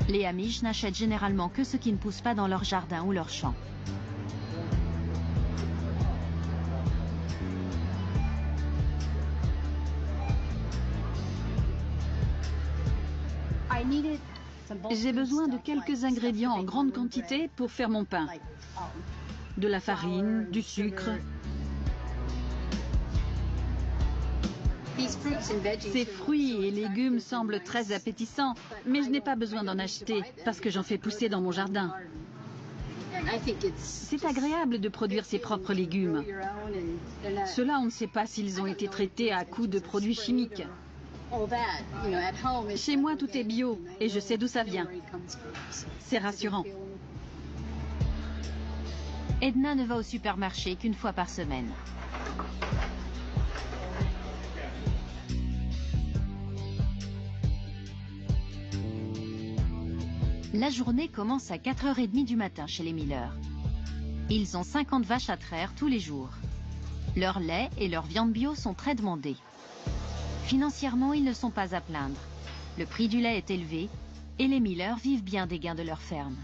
Les Amish n'achètent généralement que ce qui ne pousse pas dans leur jardin ou leur champ. J'ai besoin de quelques ingrédients en grande quantité pour faire mon pain. De la farine, du sucre. Ces fruits et légumes semblent très appétissants, mais je n'ai pas besoin d'en acheter parce que j'en fais pousser dans mon jardin. C'est agréable de produire ses propres légumes. Ceux-là, on ne sait pas s'ils ont été traités à coups de produits chimiques. Chez moi, tout est bio et je sais d'où ça vient. C'est rassurant. Edna ne va au supermarché qu'une fois par semaine. La journée commence à 4h30 du matin chez les Miller. Ils ont 50 vaches à traire tous les jours. Leur lait et leur viande bio sont très demandés. Financièrement, ils ne sont pas à plaindre. Le prix du lait est élevé et les Miller vivent bien des gains de leur ferme.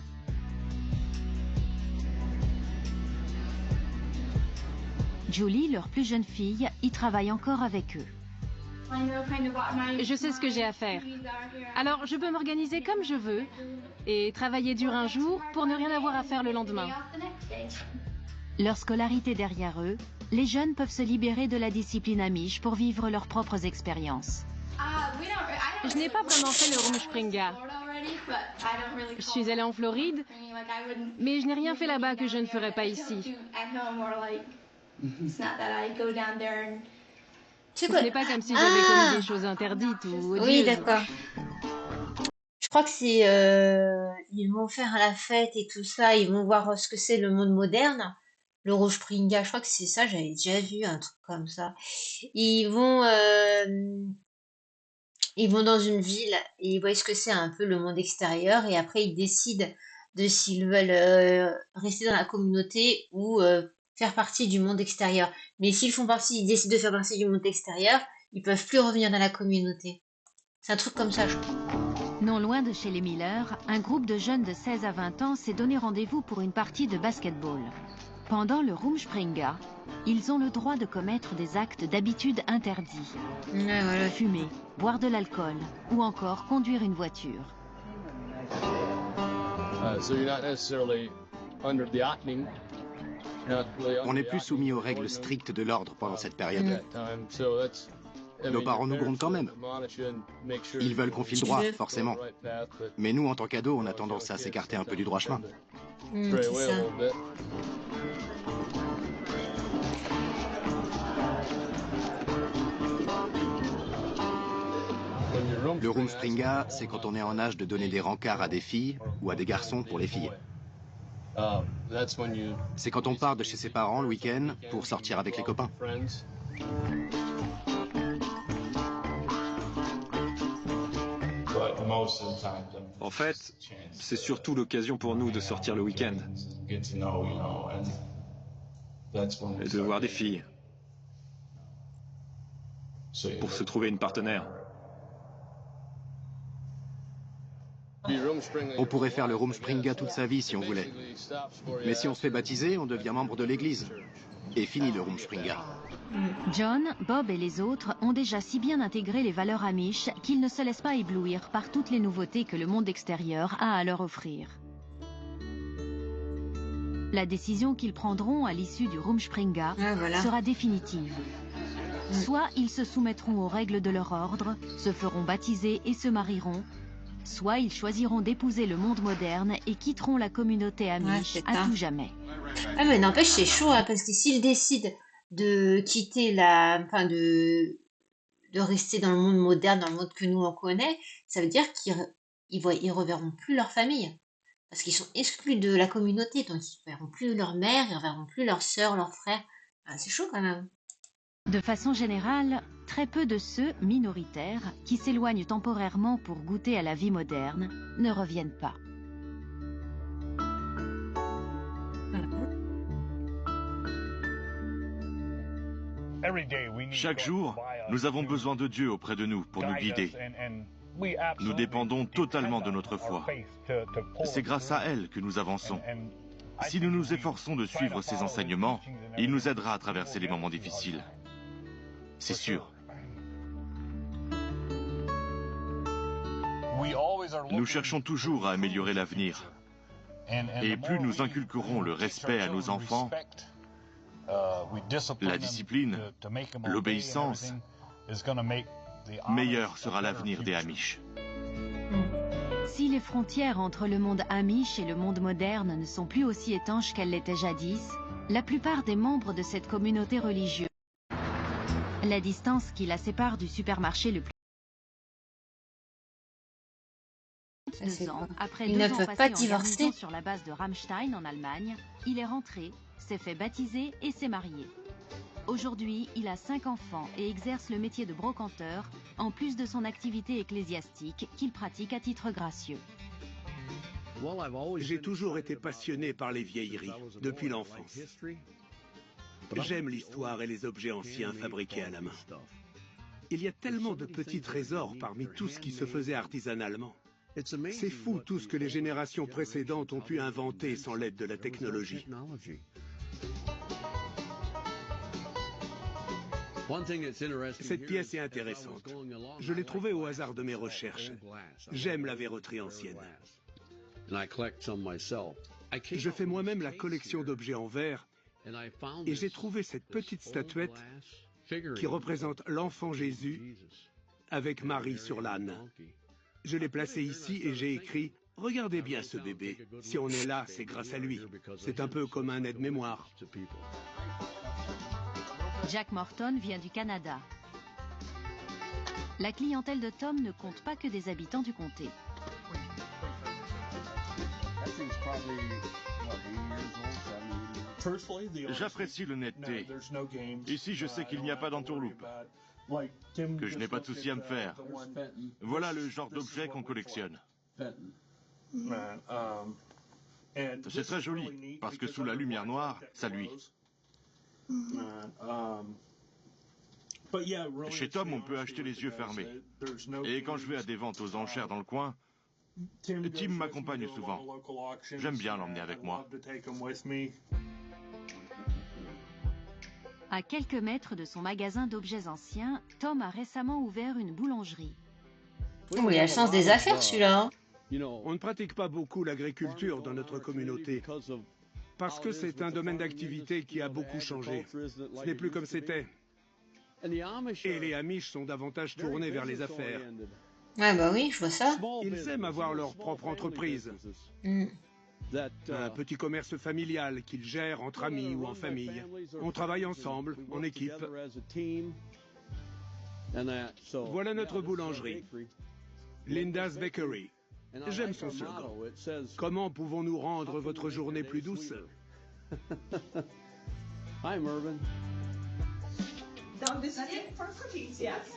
Julie, leur plus jeune fille, y travaille encore avec eux. Je sais ce que j'ai à faire. Alors, je peux m'organiser comme je veux et travailler dur un jour pour ne rien avoir à faire le lendemain. Leur scolarité derrière eux, les jeunes peuvent se libérer de la discipline amish pour vivre leurs propres expériences. Je n'ai pas vraiment fait le Rumspringa. Je suis allée en Floride, mais je n'ai rien fait là-bas que je ne ferais pas ici. Ce n'est pas comme si j'avais commis des choses interdites ou odieuses. Oui, d'accord. Je crois que c'est... ils vont faire la fête et tout ça, ils vont voir ce que c'est le monde moderne. Le Rumspringa, je crois que c'est ça, j'avais déjà vu un truc comme ça. Ils vont dans une ville et ils voient ce que c'est un peu le monde extérieur et après ils décident de s'ils veulent rester dans la communauté ou faire partie du monde extérieur. Mais s'ils décident de faire partie du monde extérieur, ils peuvent plus revenir dans la communauté. C'est un truc comme ça, je crois. Non loin de chez les Miller, un groupe de jeunes de 16 à 20 ans s'est donné rendez-vous pour une partie de basketball. Pendant le Rumspringa, ils ont le droit de commettre des actes d'habitude interdits. Ouais, voilà. Fumer, boire de l'alcool ou encore conduire une voiture. On n'est plus soumis aux règles strictes de l'ordre pendant cette période. Nos parents nous grondent quand même. Ils veulent qu'on file droit, forcément. Mais nous, en tant qu'ados, on a tendance à s'écarter un peu du droit chemin. C'est ça. Le Rumspringa, c'est quand on est en âge de donner des rencarts à des filles ou à des garçons pour les filles. C'est quand on part de chez ses parents le week-end pour sortir avec les copains. En fait, c'est surtout l'occasion pour nous de sortir le week-end. Et de voir des filles. Pour se trouver une partenaire. On pourrait faire le Rumspringa toute sa vie si on voulait. Mais si on se fait baptiser, on devient membre de l'église. Et fini le Rumspringa. John, Bob et les autres ont déjà si bien intégré les valeurs amish qu'ils ne se laissent pas éblouir par toutes les nouveautés que le monde extérieur a à leur offrir. La décision qu'ils prendront à l'issue du Rumspringa sera définitive. Soit ils se soumettront aux règles de leur ordre, se feront baptiser et se marieront, soit ils choisiront d'épouser le monde moderne et quitteront la communauté amish à tout jamais. Ah mais n'empêche, c'est chaud, hein, parce que s'ils décident de quitter de rester dans le monde moderne, dans le monde que nous on connaît, ça veut dire qu'ils reverront plus leur famille. Parce qu'ils sont exclus de la communauté, donc ils ne verront plus leur mère, ils ne verront plus leur sœur, leur frère. Ah, c'est chaud quand même. De façon générale, très peu de ceux, minoritaires, qui s'éloignent temporairement pour goûter à la vie moderne, ne reviennent pas. Chaque jour, nous avons besoin de Dieu auprès de nous pour nous guider. Nous dépendons totalement de notre foi. C'est grâce à elle que nous avançons. Si nous nous efforçons de suivre ses enseignements, il nous aidera à traverser les moments difficiles. C'est sûr. Nous cherchons toujours à améliorer l'avenir. Et plus nous inculquerons le respect à nos enfants, la discipline, l'obéissance, meilleur sera l'avenir des Amish. Si les frontières entre le monde amish et le monde moderne ne sont plus aussi étanches qu'elles l'étaient jadis, la plupart des membres de cette communauté religieuse, la distance qui la sépare du supermarché le plus après Ils 2 ne ans peuvent passés pas en divorcer. garnison sur la base de Ramstein en Allemagne, il est rentré, s'est fait baptiser et s'est marié. Aujourd'hui, il a 5 enfants et exerce le métier de brocanteur, en plus de son activité ecclésiastique qu'il pratique à titre gracieux. J'ai toujours été passionné par les vieilleries, depuis l'enfance. J'aime l'histoire et les objets anciens fabriqués à la main. Il y a tellement de petits trésors parmi tout ce qui se faisait artisanalement. C'est fou tout ce que les générations précédentes ont pu inventer sans l'aide de la technologie. Cette pièce est intéressante. Je l'ai trouvée au hasard de mes recherches. J'aime la verroterie ancienne. Je fais moi-même la collection d'objets en verre et j'ai trouvé cette petite statuette qui représente l'enfant Jésus avec Marie sur l'âne. Je l'ai placée ici et j'ai écrit « Regardez bien ce bébé. Si on est là, c'est grâce à lui. C'est un peu comme un aide-mémoire. » Jack Morton vient du Canada. La clientèle de Tom ne compte pas que des habitants du comté. J'apprécie l'honnêteté. Ici, je sais qu'il n'y a pas d'entourloupe, que je n'ai pas de souci à me faire. Voilà le genre d'objet qu'on collectionne. C'est très joli, parce que sous la lumière noire, ça luit. Chez Tom, on peut acheter les yeux fermés. Et quand je vais à des ventes aux enchères dans le coin, Tim m'accompagne souvent. J'aime bien l'emmener avec moi. À quelques mètres de son magasin d'objets anciens, Tom a récemment ouvert une boulangerie. Oh, il a le sens des affaires, celui-là. Hein. On ne pratique pas beaucoup l'agriculture dans notre communauté, parce que c'est un domaine d'activité qui a beaucoup changé. Ce n'est plus comme c'était. Et les Amish sont davantage tournés vers les affaires. Ouais, bah oui, je vois ça. Ils aiment avoir leur propre entreprise. Un petit commerce familial qu'ils gèrent entre amis ou en famille. On travaille ensemble, en équipe. Voilà notre boulangerie. Linda's Bakery. J'aime son slogan. Comment pouvons-nous rendre votre journée plus douce? Hi, Mervyn. So this is it for cookies, yes?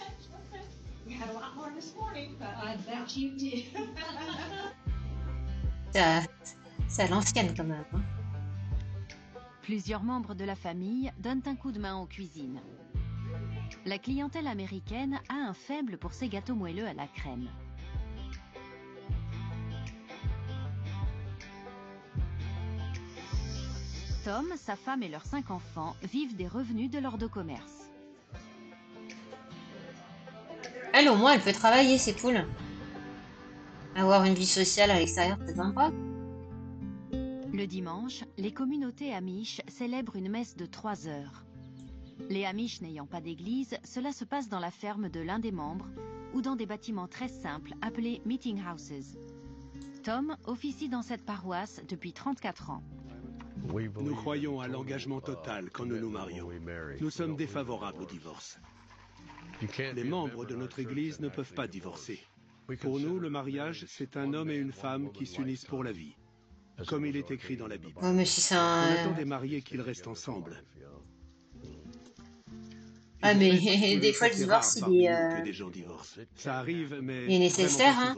We had a lot more this morning, but I bet you did. C'est à l'ancienne quand même. Hein. Plusieurs membres de la famille donnent un coup de main en cuisine. La clientèle américaine a un faible pour ces gâteaux moelleux à la crème. Tom, sa femme et leurs 5 enfants vivent des revenus de leur commerce. Elle, au moins, elle peut travailler, c'est cool. Avoir une vie sociale à l'extérieur, c'est sympa. Le dimanche, les communautés Amish célèbrent une messe de 3 heures. Les Amish n'ayant pas d'église, cela se passe dans la ferme de l'un des membres ou dans des bâtiments très simples appelés meeting houses. Tom officie dans cette paroisse depuis 34 ans. Nous croyons à l'engagement total quand nous nous marions. Nous sommes défavorables au divorce. Les membres de notre Église ne peuvent pas divorcer. Pour nous, le mariage, c'est un homme et une femme qui s'unissent pour la vie, comme il est écrit dans la Bible. Ouais, mais si c'est un... On attend des mariés qu'ils restent ensemble. Ah, mais des fois, le divorce, il est... Que des gens divorcent. Ça arrive, mais... Il est nécessaire, hein.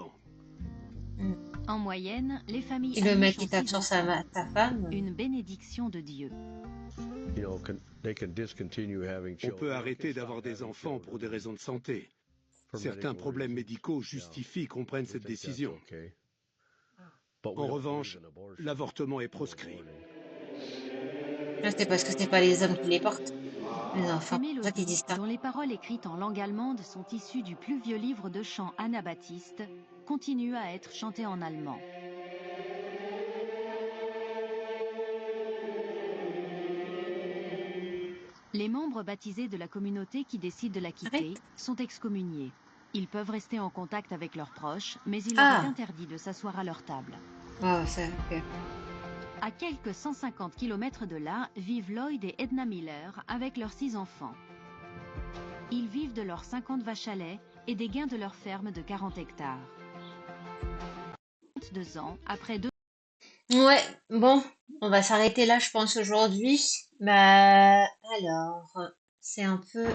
En moyenne, les familles... Et le mec qui tape sur sa femme... Une bénédiction de Dieu. On peut arrêter d'avoir des enfants pour des raisons de santé. Certains problèmes médicaux justifient qu'on prenne cette décision. En revanche, l'avortement est proscrit. Là, c'est parce que c'est pas les hommes qui les portent. Les enfants, Ces c'est ça qu'ils disent ça. dont les paroles écrites en langue allemande sont issues du plus vieux livre de chants anabaptistes, continuent à être chantées en allemand. Les membres baptisés de la communauté qui décident de la quitter sont excommuniés. Ils peuvent rester en contact avec leurs proches, mais il leur est interdit de s'asseoir à leur table. Ah, ça, ok. À quelques 150 km de là, vivent Lloyd et Edna Miller avec leurs 6 enfants. Ils vivent de leurs 50 vaches à lait et des gains de leur ferme de 40 hectares. 2 ans, après 2... Ouais, bon, on va s'arrêter là, je pense, aujourd'hui. Bah, alors, c'est un peu...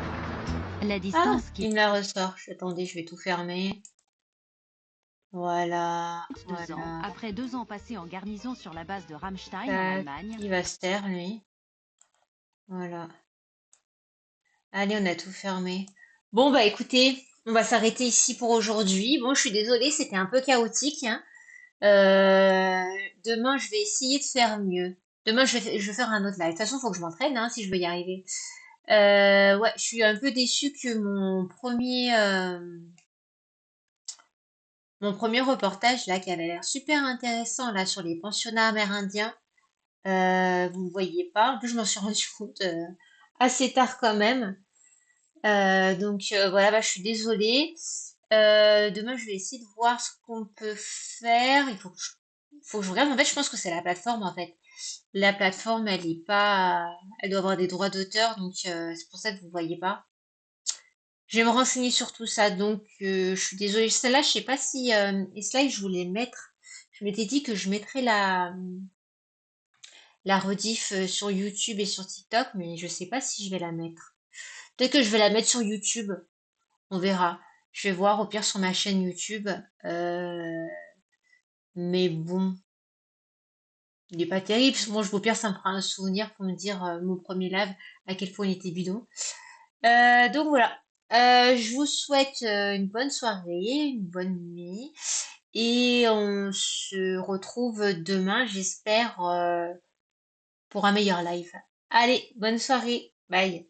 La distance il me la ressort. Attendez, je vais tout fermer. Voilà. 2 ans, après 2 ans passés en garnison sur la base de Ramstein, en Allemagne. Il va se taire, lui. Voilà. Allez, on a tout fermé. Bon, bah écoutez, on va s'arrêter ici pour aujourd'hui. Bon, je suis désolée, c'était un peu chaotique, hein. Demain, je vais essayer de faire mieux. Demain, je vais faire un autre live. De toute façon, il faut que je m'entraîne, hein, si je veux y arriver. Ouais, je suis un peu déçue que mon premier reportage, là, qui avait l'air super intéressant, là, sur les pensionnats amérindiens, vous ne voyez pas. En plus, je m'en suis rendu compte assez tard quand même. Donc voilà, bah, je suis désolée. Demain, je vais essayer de voir ce qu'on peut faire. Il faut que je regarde. En fait, je pense que c'est la plateforme, en fait. La plateforme, elle doit avoir des droits d'auteur, donc c'est pour ça que vous voyez pas. Je vais me renseigner sur tout ça, donc je suis désolée. Celle-là, je sais pas si... et celle-là, je voulais mettre... Je m'étais dit que je mettrais la rediff sur YouTube et sur TikTok, mais je sais pas si je vais la mettre. Peut-être que je vais la mettre sur YouTube. On verra. Je vais voir au pire sur ma chaîne YouTube. Mais bon, il n'est pas terrible. Moi, au pire, ça me fera un souvenir pour me dire mon premier live, à quel point il était bidon. Donc voilà. Je vous souhaite une bonne soirée, une bonne nuit. Et on se retrouve demain, j'espère, pour un meilleur live. Allez, bonne soirée. Bye.